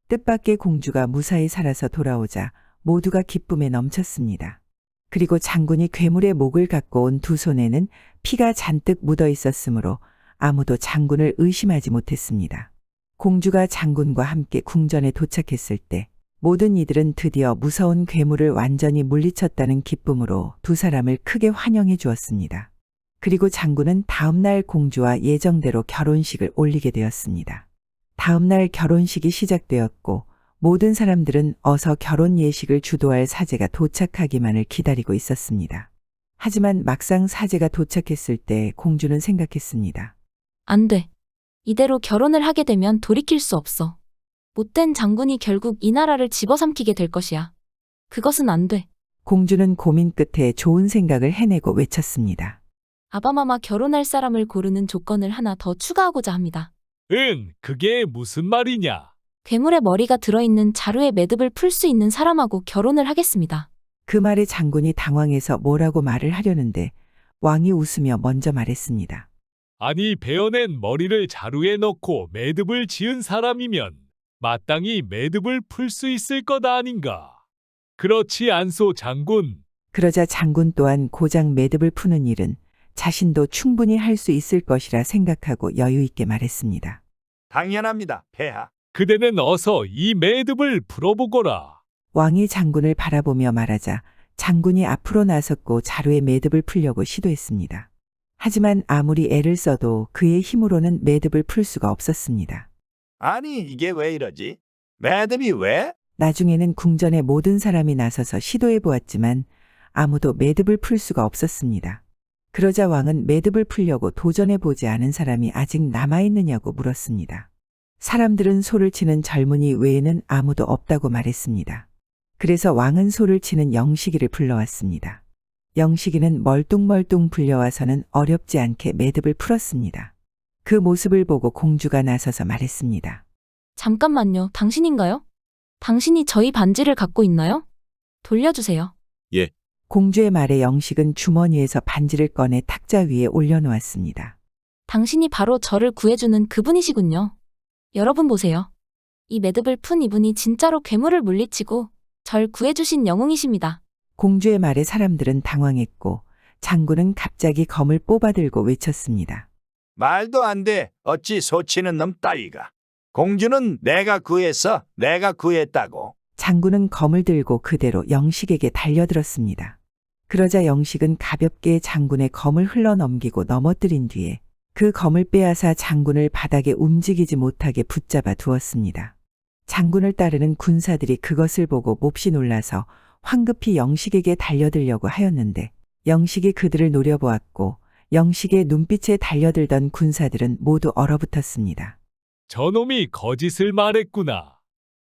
뜻밖의 공주가 무사히 살아서 돌아오자 모두가 기쁨에 넘쳤습니다. 그리고 장군이 괴물의 목을 갖고 온 두 손에는 피가 잔뜩 묻어 있었으므로 아무도 장군을 의심하지 못했습니다. 공주가 장군과 함께 궁전에 도착했을 때 모든 이들은 드디어 무서운 괴물을 완전히 물리쳤다는 기쁨으로 두 사람을 크게 환영해 주었습니다. 그리고 장군은 다음날 공주와 예정대로 결혼식을 올리게 되었습니다. 다음날 결혼식이 시작되었고 모든 사람들은 어서 결혼 예식을 주도할 사제가 도착하기만을 기다리고 있었습니다. 하지만 막상 사제가 도착했을 때 공주는 생각했습니다. 안 돼. 이대로 결혼을 하게 되면 돌이킬 수 없어. 못된 장군이 결국 이 나라를 집어삼키게 될 것이야. 그것은 안 돼. 공주는 고민 끝에 좋은 생각을 해내고 외쳤습니다. 아바마마 결혼할 사람을 고르는 조건을 하나 더 추가하고자 합니다. 그게 무슨 말이냐? 괴물의 머리가 들어있는 자루의 매듭을 풀 수 있는 사람하고 결혼을 하겠습니다. 그 말에 장군이 당황해서 뭐라고 말을 하려는데 왕이 웃으며 먼저 말했습니다. 아니, 베어낸 머리를 자루에 넣고 매듭을 지은 사람이면 마땅히 매듭을 풀 수 있을 것 아닌가? 그렇지 않소, 장군? 그러자 장군 또한 고장 매듭을 푸는 일은 자신도 충분히 할 수 있을 것이라 생각하고 여유 있게 말했습니다. 당연합니다, 폐하. 그대는 어서 이 매듭을 풀어보거라. 왕이 장군을 바라보며 말하자 장군이 앞으로 나섰고 자루의 매듭을 풀려고 시도했습니다. 하지만 아무리 애를 써도 그의 힘으로는 매듭을 풀 수가 없었습니다. 아니, 이게 왜 이러지? 매듭이 왜? 나중에는 궁전의 모든 사람이 나서서 시도해 보았지만 아무도 매듭을 풀 수가 없었습니다. 그러자 왕은 매듭을 풀려고 도전해 보지 않은 사람이 아직 남아있느냐고 물었습니다. 사람들은 소를 치는 젊은이 외에는 아무도 없다고 말했습니다. 그래서 왕은 소를 치는 영식이를 불러왔습니다. 영식이는 멀뚱멀뚱 불려와서는 어렵지 않게 매듭을 풀었습니다. 그 모습을 보고 공주가 나서서 말했습니다. 잠깐만요. 당신인가요? 당신이 저희 반지를 갖고 있나요? 돌려주세요. 예. 공주의 말에 영식은 주머니에서 반지를 꺼내 탁자 위에 올려놓았습니다. 당신이 바로 저를 구해주는 그분이시군요. 여러분 보세요. 이 매듭을 푼 이분이 진짜로 괴물을 물리치고 절 구해주신 영웅이십니다. 공주의 말에 사람들은 당황했고 장군은 갑자기 검을 뽑아들고 외쳤습니다. 말도 안 돼. 어찌 소치는 놈 따위가. 공주는 내가 구했어. 내가 구했다고. 장군은 검을 들고 그대로 영식에게 달려들었습니다. 그러자 영식은 가볍게 장군의 검을 흘러넘기고 넘어뜨린 뒤에 그 검을 빼앗아 장군을 바닥에 움직이지 못하게 붙잡아 두었습니다. 장군을 따르는 군사들이 그것을 보고 몹시 놀라서 황급히 영식에게 달려들려고 하였는데 영식이 그들을 노려보았고 영식의 눈빛에 달려들던 군사들은 모두 얼어붙었습니다. 저놈이 거짓을 말했구나.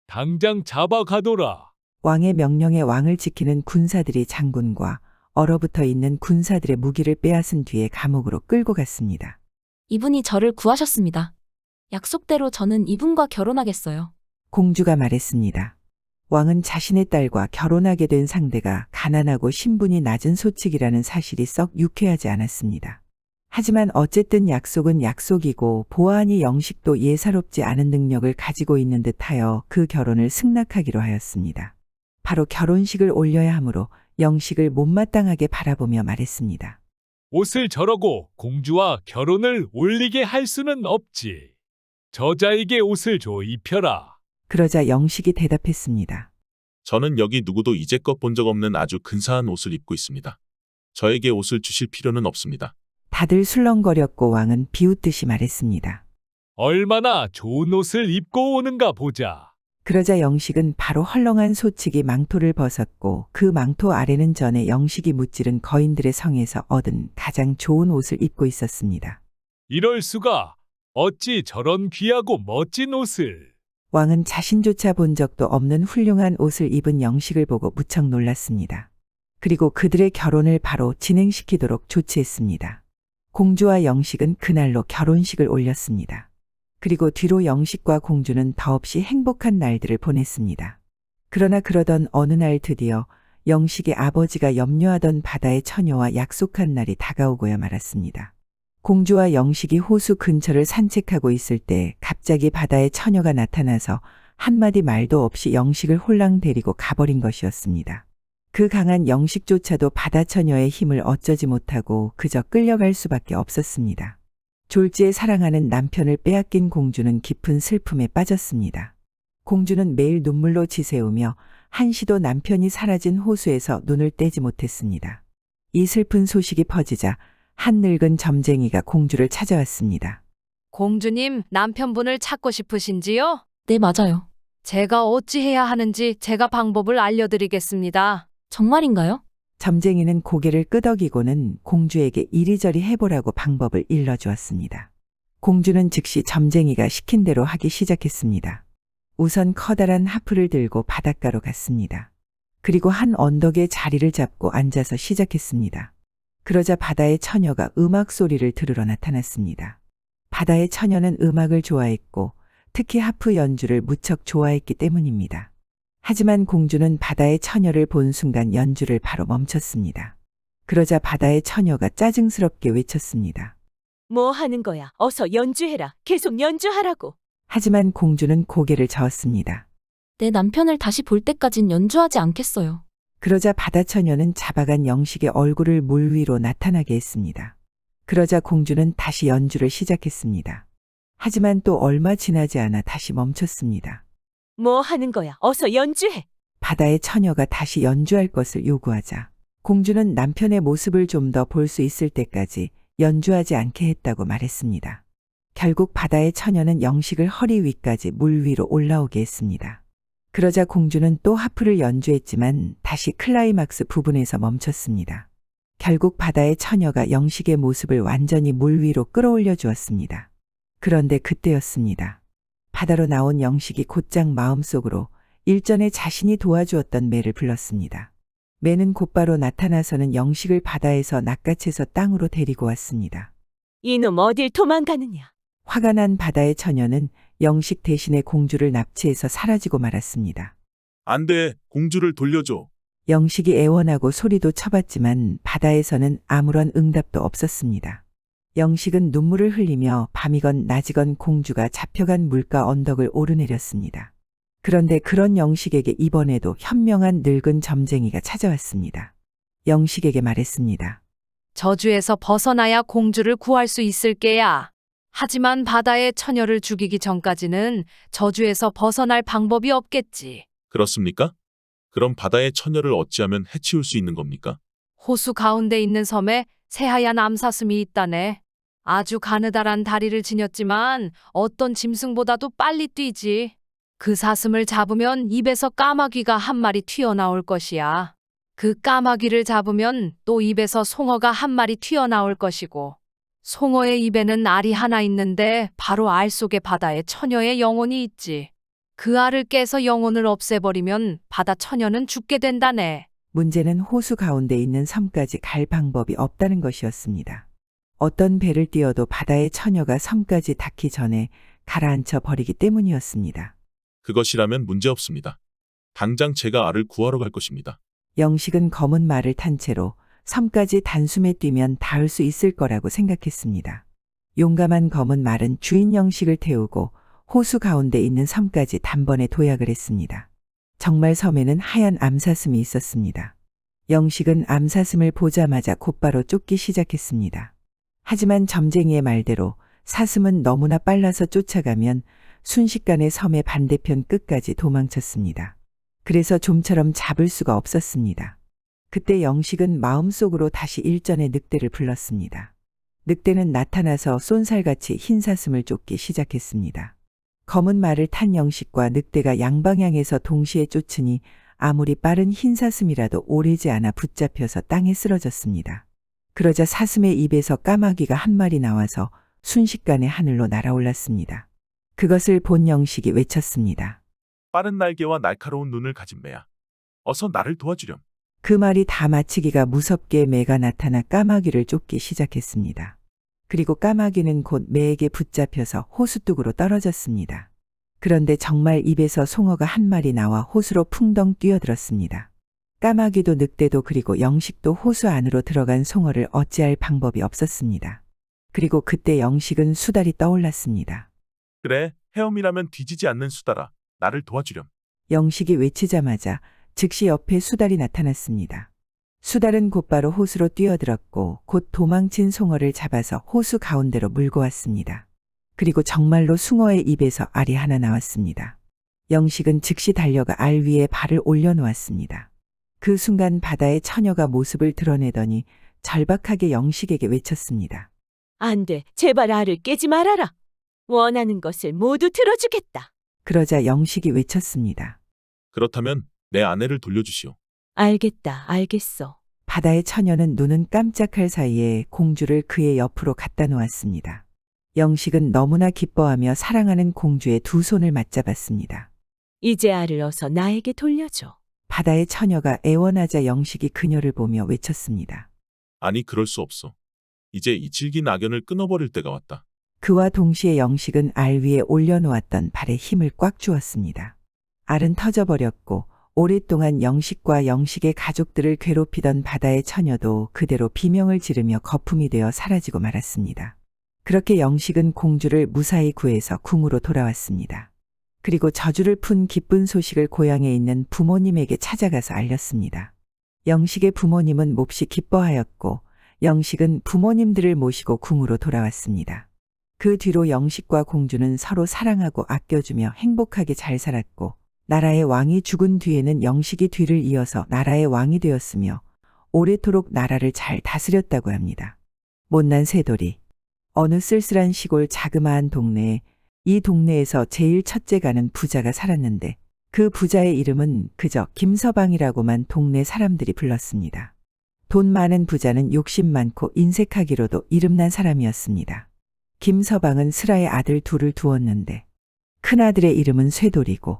당장 잡아가도라. 왕의 명령에 왕을 지키는 군사들이 장군과 얼어붙어 있는 군사들의 무기를 빼앗은 뒤에 감옥으로 끌고 갔습니다. 이분이 저를 구하셨습니다. 약속대로 저는 이분과 결혼하겠어요. 공주가 말했습니다. 왕은 자신의 딸과 결혼하게 된 상대가 가난하고 신분이 낮은 소칙이라는 사실이 썩 유쾌하지 않았습니다. 하지만 어쨌든 약속은 약속이고 보아하니 영식도 예사롭지 않은 능력을 가지고 있는 듯하여 그 결혼을 승낙하기로 하였습니다. 바로 결혼식을 올려야 하므로 영식을 못마땅하게 바라보며 말했습니다. 옷을 저러고 공주와 결혼을 올리게 할 수는 없지. 저자에게 옷을 줘 입혀라. 그러자 영식이 대답했습니다. 저는 여기 누구도 이제껏 본 적 없는 아주 근사한 옷을 입고 있습니다. 저에게 옷을 주실 필요는 없습니다. 다들 술렁거렸고 왕은 비웃듯이 말했습니다. 얼마나 좋은 옷을 입고 오는가 보자. 그러자 영식은 바로 헐렁한 소치기 망토를 벗었고 그 망토 아래는 전에 영식이 무찌른 거인들의 성에서 얻은 가장 좋은 옷을 입고 있었습니다. 이럴 수가. 어찌 저런 귀하고 멋진 옷을. 왕은 자신조차 본 적도 없는 훌륭한 옷을 입은 영식을 보고 무척 놀랐습니다. 그리고 그들의 결혼을 바로 진행시키도록 조치했습니다. 공주와 영식은 그날로 결혼식을 올렸습니다. 그리고 뒤로 영식과 공주는 더없이 행복한 날들을 보냈습니다. 그러나 그러던 어느 날 드디어 영식의 아버지가 염려하던 바다의 처녀와 약속한 날이 다가오고야 말았습니다. 공주와 영식이 호수 근처를 산책하고 있을 때 갑자기 바다의 처녀가 나타나서 한마디 말도 없이 영식을 홀랑 데리고 가버린 것이었습니다. 그 강한 영식조차도 바다 처녀의 힘을 어쩌지 못하고 그저 끌려갈 수밖에 없었습니다. 졸지에 사랑하는 남편을 빼앗긴 공주는 깊은 슬픔에 빠졌습니다. 공주는 매일 눈물로 지새우며 한시도 남편이 사라진 호수에서 눈을 떼지 못했습니다. 이 슬픈 소식이 퍼지자 한 늙은 점쟁이가 공주를 찾아왔습니다. 공주님, 남편분을 찾고 싶으신지요? 네, 맞아요. 제가 어찌해야 하는지 제가 방법을 알려드리겠습니다. 정말인가요? 점쟁이는 고개를 끄덕이고는 공주에게 이리저리 해보라고 방법을 일러주었습니다. 공주는 즉시 점쟁이가 시킨 대로 하기 시작했습니다. 우선 커다란 하프를 들고 바닷가로 갔습니다. 그리고 한 언덕에 자리를 잡고 앉아서 시작했습니다. 그러자 바다의 처녀가 음악 소리를 들으러 나타났습니다. 바다의 처녀는 음악을 좋아했고 특히 하프 연주를 무척 좋아했기 때문입니다. 하지만 공주는 바다의 처녀를 본 순간 연주를 바로 멈췄습니다. 그러자 바다의 처녀가 짜증스럽게 외쳤습니다. 뭐 하는 거야? 어서 연주해라. 계속 연주하라고. 하지만 공주는 고개를 저었습니다. 내 남편을 다시 볼 때까진 연주하지 않겠어요. 그러자 바다 처녀는 잡아간 영식의 얼굴을 물 위로 나타나게 했습니다. 그러자 공주는 다시 연주를 시작했습니다. 하지만 또 얼마 지나지 않아 다시 멈췄습니다. 뭐 하는 거야? 어서 연주해. 바다의 처녀가 다시 연주할 것을 요구하자 공주는 남편의 모습을 좀 더 볼 수 있을 때까지 연주하지 않게 했다고 말했습니다. 결국 바다의 처녀는 영식을 허리 위까지 물 위로 올라오게 했습니다. 그러자 공주는 또 하프를 연주했지만 다시 클라이막스 부분에서 멈췄습니다. 결국 바다의 처녀가 영식의 모습을 완전히 물 위로 끌어올려 주었습니다. 그런데 그때였습니다. 바다로 나온 영식이 곧장 마음속으로 일전에 자신이 도와주었던 매를 불렀습니다. 매는 곧바로 나타나서는 영식을 바다에서 낚아채서 땅으로 데리고 왔습니다. 이놈 어딜 도망가느냐? 화가 난 바다의 처녀는 영식 대신에 공주를 납치해서 사라지고 말았습니다. 안 돼, 공주를 돌려줘. 영식이 애원하고 소리도 쳐봤지만 바다에서는 아무런 응답도 없었습니다. 영식은 눈물을 흘리며 밤이건 낮이건 공주가 잡혀간 물가 언덕을 오르내렸습니다. 그런데 그런 영식에게 이번에도 현명한 늙은 점쟁이가 찾아왔습니다. 영식에게 말했습니다. 저주에서 벗어나야 공주를 구할 수 있을 게야. 하지만 바다의 처녀를 죽이기 전까지는 저주에서 벗어날 방법이 없겠지. 그렇습니까? 그럼 바다의 처녀를 어찌하면 해치울 수 있는 겁니까? 호수 가운데 있는 섬에 새하얀 암사슴이 있다네. 아주 가느다란 다리를 지녔지만 어떤 짐승보다도 빨리 뛰지. 그 사슴을 잡으면 입에서 까마귀가 한 마리 튀어나올 것이야. 그 까마귀를 잡으면 또 입에서 송어가 한 마리 튀어나올 것이고 송어의 입에는 알이 하나 있는데 바로 알 속에 바다의 처녀의 영혼이 있지. 그 알을 깨서 영혼을 없애버리면 바다 처녀는 죽게 된다네. 문제는 호수 가운데 있는 섬까지 갈 방법이 없다는 것이었습니다. 어떤 배를 띄워도 바다의 처녀가 섬까지 닿기 전에 가라앉혀 버리기 때문이었습니다. 그것이라면 문제없습니다. 당장 제가 알을 구하러 갈 것입니다. 영식은 검은 말을 탄 채로 섬까지 단숨에 뛰면 닿을 수 있을 거라고 생각했습니다. 용감한 검은 말은 주인 영식을 태우고 호수 가운데 있는 섬까지 단번에 도약을 했습니다. 정말 섬에는 하얀 암사슴이 있었습니다. 영식은 암사슴을 보자마자 곧바로 쫓기 시작했습니다. 하지만 점쟁이의 말대로 사슴은 너무나 빨라서 쫓아가면 순식간에 섬의 반대편 끝까지 도망쳤습니다. 그래서 좀처럼 잡을 수가 없었습니다. 그때 영식은 마음속으로 다시 일전의 늑대를 불렀습니다. 늑대는 나타나서 쏜살같이 흰 사슴을 쫓기 시작했습니다. 검은 말을 탄 영식과 늑대가 양방향에서 동시에 쫓으니 아무리 빠른 흰 사슴이라도 오래지 않아 붙잡혀서 땅에 쓰러졌습니다. 그러자 사슴의 입에서 까마귀가 한 마리 나와서 순식간에 하늘로 날아올랐습니다. 그것을 본 영식이 외쳤습니다. 빠른 날개와 날카로운 눈을 가진 매야. 어서 나를 도와주렴. 그 말이 다 마치기가 무섭게 매가 나타나 까마귀를 쫓기 시작했습니다. 그리고 까마귀는 곧 매에게 붙잡혀서 호수뚝으로 떨어졌습니다. 그런데 정말 입에서 송어가 한 마리 나와 호수로 풍덩 뛰어들었습니다. 까마귀도 늑대도 그리고 영식도 호수 안으로 들어간 송어를 어찌할 방법이 없었습니다. 그리고 그때 영식은 수달이 떠올랐습니다. 그래, 헤엄이라면 뒤지지 않는 수달아. 나를 도와주렴. 영식이 외치자마자 즉시 옆에 수달이 나타났습니다. 수달은 곧바로 호수로 뛰어들었고 곧 도망친 송어를 잡아서 호수 가운데로 물고 왔습니다. 그리고 정말로 숭어의 입에서 알이 하나 나왔습니다. 영식은 즉시 달려가 알 위에 발을 올려놓았습니다. 그 순간 바다의 처녀가 모습을 드러내더니 절박하게 영식에게 외쳤습니다. 안 돼. 제발 알을 깨지 말아라. 원하는 것을 모두 들어주겠다. 그러자 영식이 외쳤습니다. 그렇다면 내 아내를 돌려주시오. 알겠다. 알겠어. 바다의 처녀는 눈은 깜짝할 사이에 공주를 그의 옆으로 갖다 놓았습니다. 영식은 너무나 기뻐하며 사랑하는 공주의 두 손을 맞잡았습니다. 이제 알을 어서 나에게 돌려줘. 바다의 처녀가 애원하자 영식이 그녀를 보며 외쳤습니다. 아니, 그럴 수 없어. 이제 이 질긴 악연을 끊어버릴 때가 왔다. 그와 동시에 영식은 알 위에 올려놓았던 발에 힘을 꽉 주었습니다. 알은 터져버렸고 오랫동안 영식과 영식의 가족들을 괴롭히던 바다의 처녀도 그대로 비명을 지르며 거품이 되어 사라지고 말았습니다. 그렇게 영식은 공주를 무사히 구해서 궁으로 돌아왔습니다. 그리고 저주를 푼 기쁜 소식을 고향에 있는 부모님에게 찾아가서 알렸습니다. 영식의 부모님은 몹시 기뻐하였고 영식은 부모님들을 모시고 궁으로 돌아왔습니다. 그 뒤로 영식과 공주는 서로 사랑하고 아껴주며 행복하게 잘 살았고 나라의 왕이 죽은 뒤에는 영식이 뒤를 이어서 나라의 왕이 되었으며 오래도록 나라를 잘 다스렸다고 합니다. 못난 새돌이. 어느 쓸쓸한 시골 자그마한 동네에 이 동네에서 제일 첫째가는 부자가 살았는데 그 부자의 이름은 그저 김서방이라고만 동네 사람들이 불렀습니다. 돈 많은 부자는 욕심 많고 인색하기로도 이름난 사람이었습니다. 김서방은 슬아의 아들 둘을 두었는데 큰아들의 이름은 쇠돌이고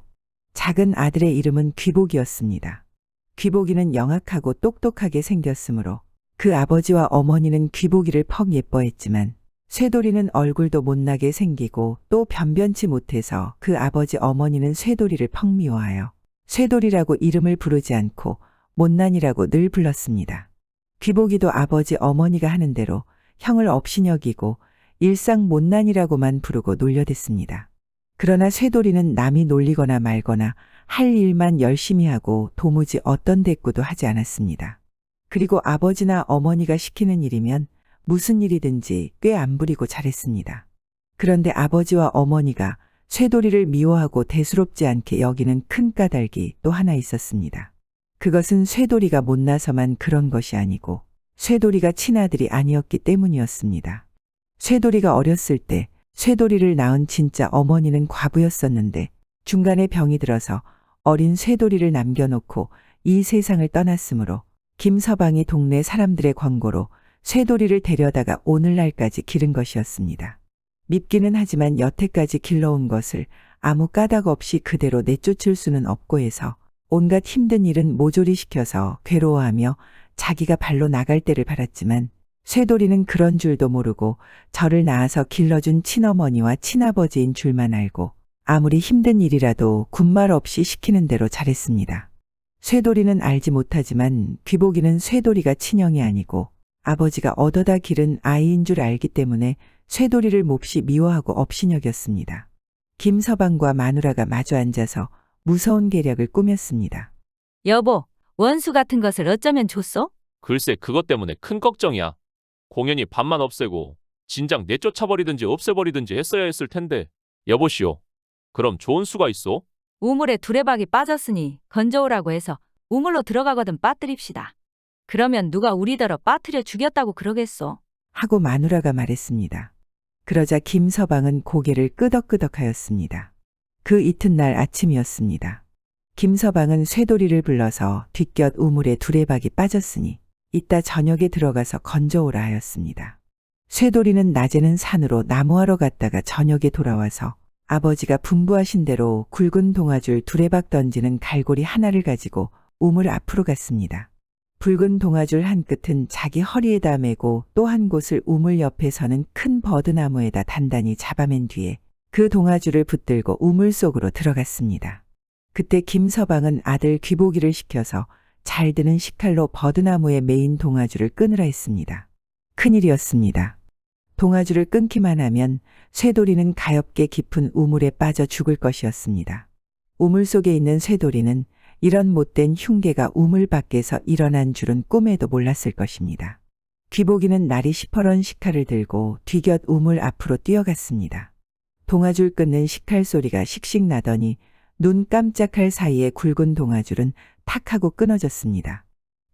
작은 아들의 이름은 귀복이었습니다. 귀복이는 영악하고 똑똑하게 생겼으므로 그 아버지와 어머니는 귀복이를 퍽 예뻐했지만 쇠돌이는 얼굴도 못나게 생기고 또 변변치 못해서 그 아버지 어머니는 쇠돌이를 퍽 미워하여 쇠돌이라고 이름을 부르지 않고 못난이라고 늘 불렀습니다. 귀복이도 아버지 어머니가 하는 대로 형을 업신여기고 일상 못난이라고만 부르고 놀려댔습니다. 그러나 쇠돌이는 남이 놀리거나 말거나 할 일만 열심히 하고 도무지 어떤 대꾸도 하지 않았습니다. 그리고 아버지나 어머니가 시키는 일이면 무슨 일이든지 꽤 안 부리고 잘했습니다. 그런데 아버지와 어머니가 쇠돌이를 미워하고 대수롭지 않게 여기는 큰 까닭이 또 하나 있었습니다. 그것은 쇠돌이가 못나서만 그런 것이 아니고 쇠돌이가 친아들이 아니었기 때문이었습니다. 쇠돌이가 어렸을 때 쇠돌이를 낳은 진짜 어머니는 과부였었는데 중간에 병이 들어서 어린 쇠돌이를 남겨놓고 이 세상을 떠났으므로 김서방이 동네 사람들의 권고로 쇠돌이를 데려다가 오늘날까지 기른 것이었습니다. 밉기는 하지만 여태까지 길러온 것을 아무 까닭 없이 그대로 내쫓을 수는 없고 해서 온갖 힘든 일은 모조리 시켜서 괴로워하며 자기가 발로 나갈 때를 바랐지만 쇠돌이는 그런 줄도 모르고 저를 낳아서 길러준 친어머니와 친아버지인 줄만 알고 아무리 힘든 일이라도 군말 없이 시키는 대로 잘했습니다. 쇠돌이는 알지 못하지만 귀복이는 쇠돌이가 친형이 아니고 아버지가 얻어다 기른 아이인 줄 알기 때문에 쇠돌이를 몹시 미워하고 업신여겼습니다. 김서방과 마누라가 마주 앉아서 무서운 계략을 꾸몄습니다. 여보, 원수 같은 것을 어쩌면 좋소? 글쎄 그것 때문에 큰 걱정이야. 공연히 밥만 없애고 진작 내쫓아버리든지 없애버리든지 했어야 했을 텐데. 여보시오. 그럼 좋은 수가 있어? 우물에 두레박이 빠졌으니 건져오라고 해서 우물로 들어가거든 빠뜨립시다. 그러면 누가 우리더러 빠뜨려 죽였다고 그러겠소? 하고 마누라가 말했습니다. 그러자 김서방은 고개를 끄덕끄덕하였습니다. 그 이튿날 아침이었습니다. 김서방은 쇠돌이를 불러서 뒷곁 우물에 두레박이 빠졌으니 이따 저녁에 들어가서 건져오라 하였습니다. 쇠돌이는 낮에는 산으로 나무하러 갔다가 저녁에 돌아와서 아버지가 분부하신 대로 굵은 동아줄 두레박 던지는 갈고리 하나를 가지고 우물 앞으로 갔습니다. 붉은 동아줄 한 끝은 자기 허리에다 메고 또 한 곳을 우물 옆에 서는 큰 버드나무에다 단단히 잡아맨 뒤에 그 동아줄을 붙들고 우물 속으로 들어갔습니다. 그때 김서방은 아들 귀보기를 시켜서 잘 드는 식칼로 버드나무에 메인 동아줄을 끊으라 했습니다. 큰일이었습니다. 동아줄을 끊기만 하면 쇠돌이는 가엾게 깊은 우물에 빠져 죽을 것이었습니다. 우물 속에 있는 쇠돌이는 이런 못된 흉계가 우물 밖에서 일어난 줄은 꿈에도 몰랐을 것입니다. 귀보기는 날이 시퍼런 식칼을 들고 뒤곁 우물 앞으로 뛰어갔습니다. 동아줄 끊는 식칼 소리가 씩씩 나더니 눈 깜짝할 사이에 굵은 동아줄은 탁 하고 끊어졌습니다.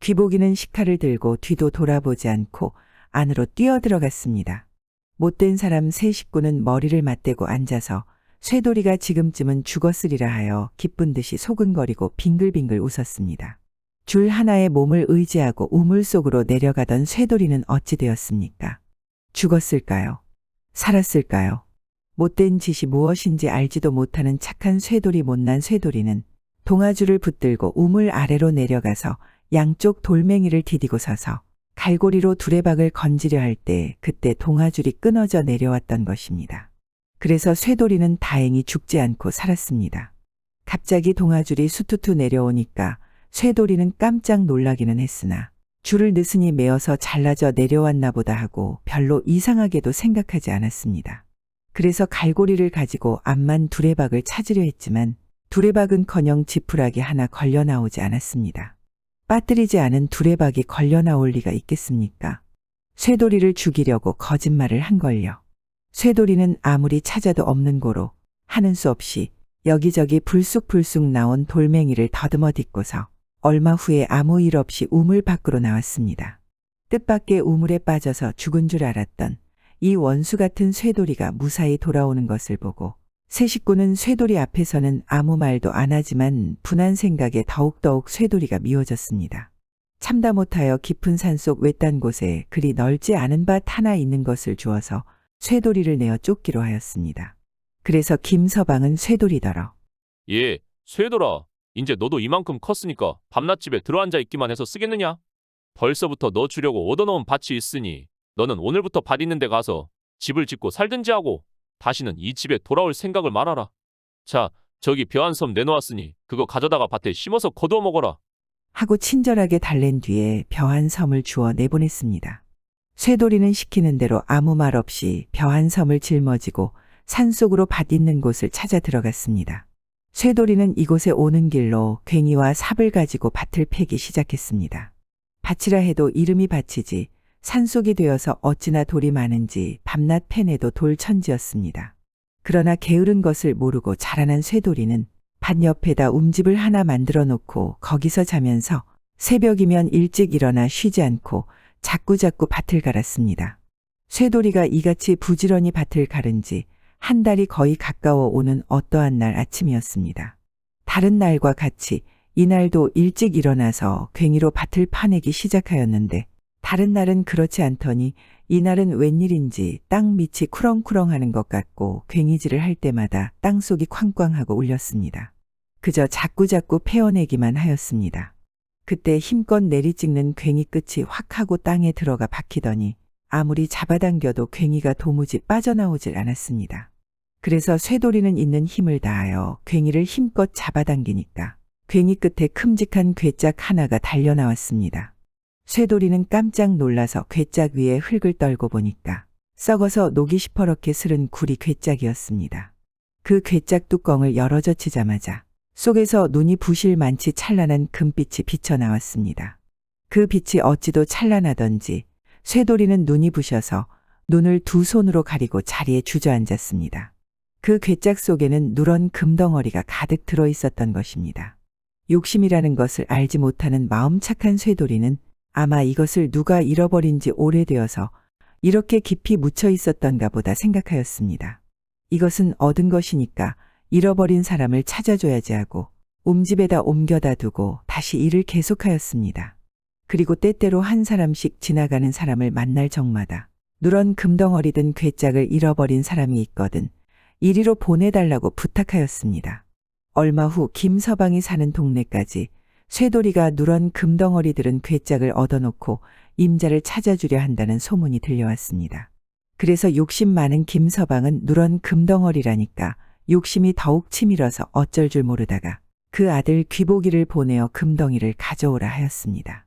귀보기는 식칼을 들고 뒤도 돌아보지 않고 안으로 뛰어들어갔습니다. 못된 사람 세 식구는 머리를 맞대고 앉아서 쇠돌이가 지금쯤은 죽었으리라 하여 기쁜 듯이 소근거리고 빙글빙글 웃었습니다. 줄 하나에 몸을 의지하고 우물 속으로 내려가던 쇠돌이는 어찌 되었습니까? 죽었을까요? 살았을까요? 못된 짓이 무엇인지 알지도 못하는 착한 쇠돌이 못난 쇠돌이는 동아줄을 붙들고 우물 아래로 내려가서 양쪽 돌멩이를 디디고 서서 갈고리로 두레박을 건지려 할 때 그때 동아줄이 끊어져 내려왔던 것입니다. 그래서 쇠돌이는 다행히 죽지 않고 살았습니다. 갑자기 동아줄이 수투투 내려오니까 쇠돌이는 깜짝 놀라기는 했으나 줄을 느슨히 메어서 잘라져 내려왔나 보다 하고 별로 이상하게도 생각하지 않았습니다. 그래서 갈고리를 가지고 암만 두레박을 찾으려 했지만 두레박은커녕 지푸라기 하나 걸려 나오지 않았습니다. 빠뜨리지 않은 두레박이 걸려 나올 리가 있겠습니까? 쇠돌이를 죽이려고 거짓말을 한 걸요. 쇠돌이는 아무리 찾아도 없는 고로 하는 수 없이 여기저기 불쑥불쑥 나온 돌멩이를 더듬어 딛고서 얼마 후에 아무 일 없이 우물 밖으로 나왔습니다. 뜻밖의 우물에 빠져서 죽은 줄 알았던 이 원수 같은 쇠돌이가 무사히 돌아오는 것을 보고 세 식구는 쇠돌이 앞에서는 아무 말도 안 하지만 분한 생각에 더욱더욱 쇠돌이가 미워졌습니다. 참다 못하여 깊은 산속 외딴 곳에 그리 넓지 않은 밭 하나 있는 것을 주어서 쇠돌이를 내어 쫓기로 하였습니다. 그래서 김서방은 쇠돌이더러 예, 쇠돌아. 이제 너도 이만큼 컸으니까 밤낮 집에 들어앉아 있기만 해서 쓰겠느냐? 벌써부터 너 주려고 얻어놓은 밭이 있으니 너는 오늘부터 밭 있는 데 가서 집을 짓고 살든지 하고 다시는 이 집에 돌아올 생각을 말아라. 자, 저기 벼 한 섬 내놓았으니 그거 가져다가 밭에 심어서 거두어 먹어라. 하고 친절하게 달랜 뒤에 벼 한 섬을 주어 내보냈습니다. 쇠돌이는 시키는 대로 아무 말 없이 벼 한 섬을 짊어지고 산속으로 밭 있는 곳을 찾아 들어갔습니다. 쇠돌이는 이곳에 오는 길로 괭이와 삽을 가지고 밭을 패기 시작했습니다. 밭이라 해도 이름이 밭이지 산속이 되어서 어찌나 돌이 많은지 밤낮 패내도 돌천지였습니다. 그러나 게으른 것을 모르고 자라난 쇠돌이는 밭 옆에다 움집을 하나 만들어 놓고 거기서 자면서 새벽이면 일찍 일어나 쉬지 않고 자꾸자꾸 밭을 갈았습니다. 쇠돌이가 이같이 부지런히 밭을 갈은 지 한 달이 거의 가까워 오는 어떠한 날 아침이었습니다. 다른 날과 같이 이날도 일찍 일어나서 괭이로 밭을 파내기 시작하였는데 다른 날은 그렇지 않더니 이날은 웬일인지 땅 밑이 쿠렁쿠렁하는 것 같고 괭이질을 할 때마다 땅속이 쾅쾅하고 울렸습니다. 그저 자꾸자꾸 패어내기만 하였습니다. 그때 힘껏 내리찍는 괭이 끝이 확 하고 땅에 들어가 박히더니 아무리 잡아당겨도 괭이가 도무지 빠져나오질 않았습니다. 그래서 쇠돌이는 있는 힘을 다하여 괭이를 힘껏 잡아당기니까 괭이 끝에 큼직한 괴짝 하나가 달려나왔습니다. 쇠돌이는 깜짝 놀라서 괴짝 위에 흙을 떨고 보니까 썩어서 녹이 시퍼렇게 스른 구리 괴짝이었습니다. 그 괴짝 뚜껑을 열어젖히자마자 속에서 눈이 부실 많지 찬란한 금빛이 비쳐나왔습니다. 그 빛이 어찌도 찬란하던지 쇠돌이는 눈이 부셔서 눈을 두 손으로 가리고 자리에 주저앉았습니다. 그 괴짝 속에는 누런 금덩어리가 가득 들어 있었던 것입니다. 욕심이라는 것을 알지 못하는 마음 착한 쇠돌이는 아마 이것을 누가 잃어버린 지 오래되어서 이렇게 깊이 묻혀 있었던가 보다 생각하였습니다. 이것은 얻은 것이니까 잃어버린 사람을 찾아줘야지 하고 움집에다 옮겨다 두고 다시 일을 계속하였습니다. 그리고 때때로 한 사람씩 지나가는 사람을 만날 적마다 누런 금덩어리 든 괴짝을 잃어버린 사람이 있거든 이리로 보내달라고 부탁하였습니다. 얼마 후 김서방이 사는 동네까지 쇠돌이가 누런 금덩어리 들은 괴짝을 얻어놓고 임자를 찾아주려 한다는 소문이 들려왔습니다. 그래서 욕심 많은 김서방은 누런 금덩어리라니까 욕심이 더욱 치밀어서 어쩔 줄 모르다가 그 아들 귀보기를 보내어 금덩이를 가져오라 하였습니다.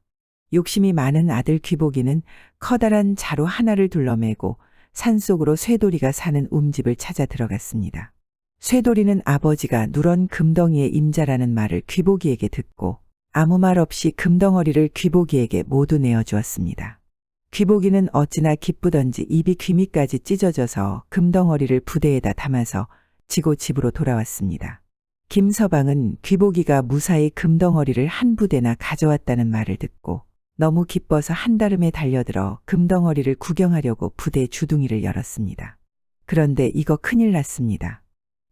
욕심이 많은 아들 귀보기는 커다란 자루 하나를 둘러매고 산속으로 쇠돌이가 사는 움집을 찾아 들어갔습니다. 쇠돌이는 아버지가 누런 금덩이의 임자라는 말을 귀보기에게 듣고 아무 말 없이 금덩어리를 귀보기에게 모두 내어주었습니다. 귀보기는 어찌나 기쁘던지 입이 귀밑까지 찢어져서 금덩어리를 부대에다 담아서 지고 집으로 돌아왔습니다. 김서방은 귀보기가 무사히 금덩어리를 한 부대나 가져왔다는 말을 듣고 너무 기뻐서 한달음에 달려들어 금덩어리를 구경하려고 부대 주둥이를 열었습니다. 그런데 이거 큰일 났습니다.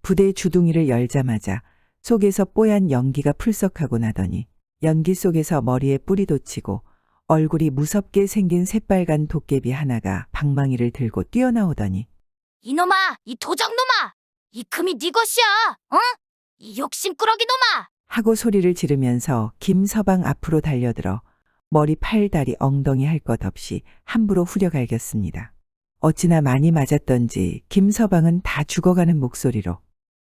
부대 주둥이를 열자마자 속에서 뽀얀 연기가 풀썩하고 나더니 연기 속에서 머리에 뿔이 돋치고 얼굴이 무섭게 생긴 새빨간 도깨비 하나가 방망이를 들고 뛰어나오더니 이놈아, 이 도적놈아! 이 금이 네 것이야! 어? 이 욕심꾸러기 놈아! 하고 소리를 지르면서 김서방 앞으로 달려들어 머리, 팔, 다리, 엉덩이 할 것 없이 함부로 후려갈겼습니다. 어찌나 많이 맞았던지 김서방은 다 죽어가는 목소리로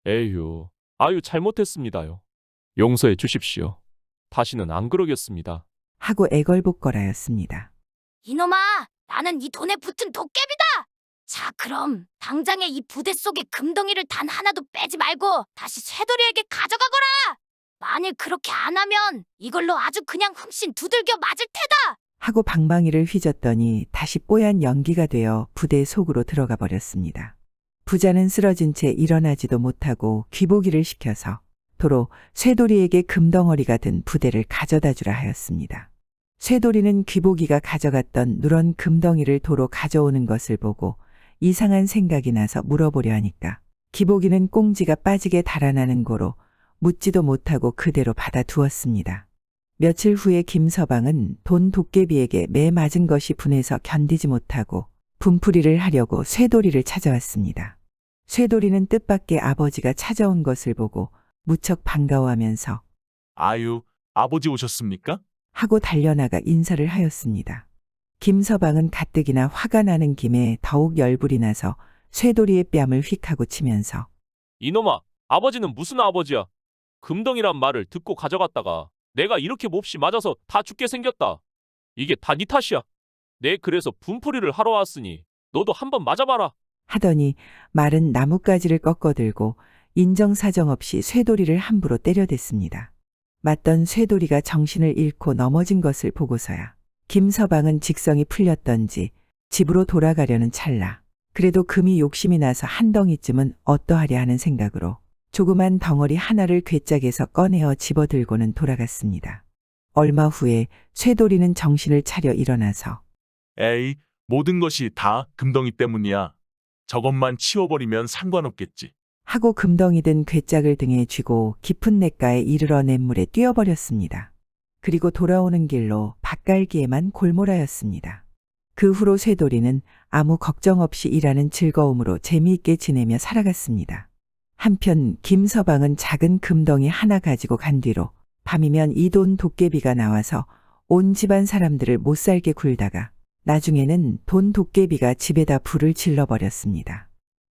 에휴, 아유 잘못했습니다요. 용서해 주십시오. 다시는 안 그러겠습니다. 하고 애걸복걸하였습니다. 이놈아, 나는 이 돈에 붙은 도깨비다! 자, 그럼 당장에 이 부대 속에 금덩이를 단 하나도 빼지 말고 다시 쇠돌이에게 가져가거라! 만일 그렇게 안 하면 이걸로 아주 그냥 흠씬 두들겨 맞을 테다! 하고 방망이를 휘젓더니 다시 뽀얀 연기가 되어 부대 속으로 들어가 버렸습니다. 부자는 쓰러진 채 일어나지도 못하고 귀보기를 시켜서 도로 쇠돌이에게 금덩어리가 든 부대를 가져다 주라 하였습니다. 쇠돌이는 귀보기가 가져갔던 누런 금덩이를 도로 가져오는 것을 보고 이상한 생각이 나서 물어보려 하니까 귀보기는 꽁지가 빠지게 달아나는 고로 묻지도 못하고 그대로 받아두었습니다. 며칠 후에 김서방은 돈 도깨비에게 매 맞은 것이 분해서 견디지 못하고 분풀이를 하려고 쇠돌이를 찾아왔습니다. 쇠돌이는 뜻밖의 아버지가 찾아온 것을 보고 무척 반가워하면서 아유, 아버지 오셨습니까? 하고 달려나가 인사를 하였습니다. 김서방은 가뜩이나 화가 나는 김에 더욱 열불이 나서 쇠돌이의 뺨을 휙 하고 치면서 이놈아, 아버지는 무슨 아버지야? 금덩이란 말을 듣고 가져갔다가 내가 이렇게 몹시 맞아서 다 죽게 생겼다. 이게 다 네 탓이야. 내 그래서 분풀이를 하러 왔으니 너도 한번 맞아봐라. 하더니 말은 나뭇가지를 꺾어들고 인정사정 없이 쇠돌이를 함부로 때려댔습니다. 맞던 쇠돌이가 정신을 잃고 넘어진 것을 보고서야 김서방은 직성이 풀렸던지 집으로 돌아가려는 찰나 그래도 금이 욕심이 나서 한 덩이쯤은 어떠하랴 하는 생각으로 조그만 덩어리 하나를 괴짝에서 꺼내어 집어들고는 돌아갔습니다. 얼마 후에 쇠돌이는 정신을 차려 일어나서 에이, 모든 것이 다 금덩이 때문이야. 저것만 치워버리면 상관없겠지. 하고 금덩이 든 괴짝을 등에 쥐고 깊은 냇가에 이르러 냇물에 뛰어버렸습니다. 그리고 돌아오는 길로 밭갈기에만 골몰하였습니다. 그 후로 쇠돌이는 아무 걱정 없이 일하는 즐거움으로 재미있게 지내며 살아갔습니다. 한편 김서방은 작은 금덩이 하나 가지고 간 뒤로 밤이면 이 돈 도깨비가 나와서 온 집안 사람들을 못살게 굴다가 나중에는 돈 도깨비가 집에다 불을 질러버렸습니다.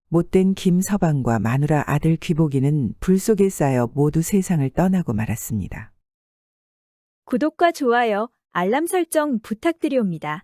못된 김서방과 마누라 아들 귀보기는 불 속에 쌓여 모두 세상을 떠나고 말았습니다. 구독과 좋아요, 알람 설정 부탁드리옵니다.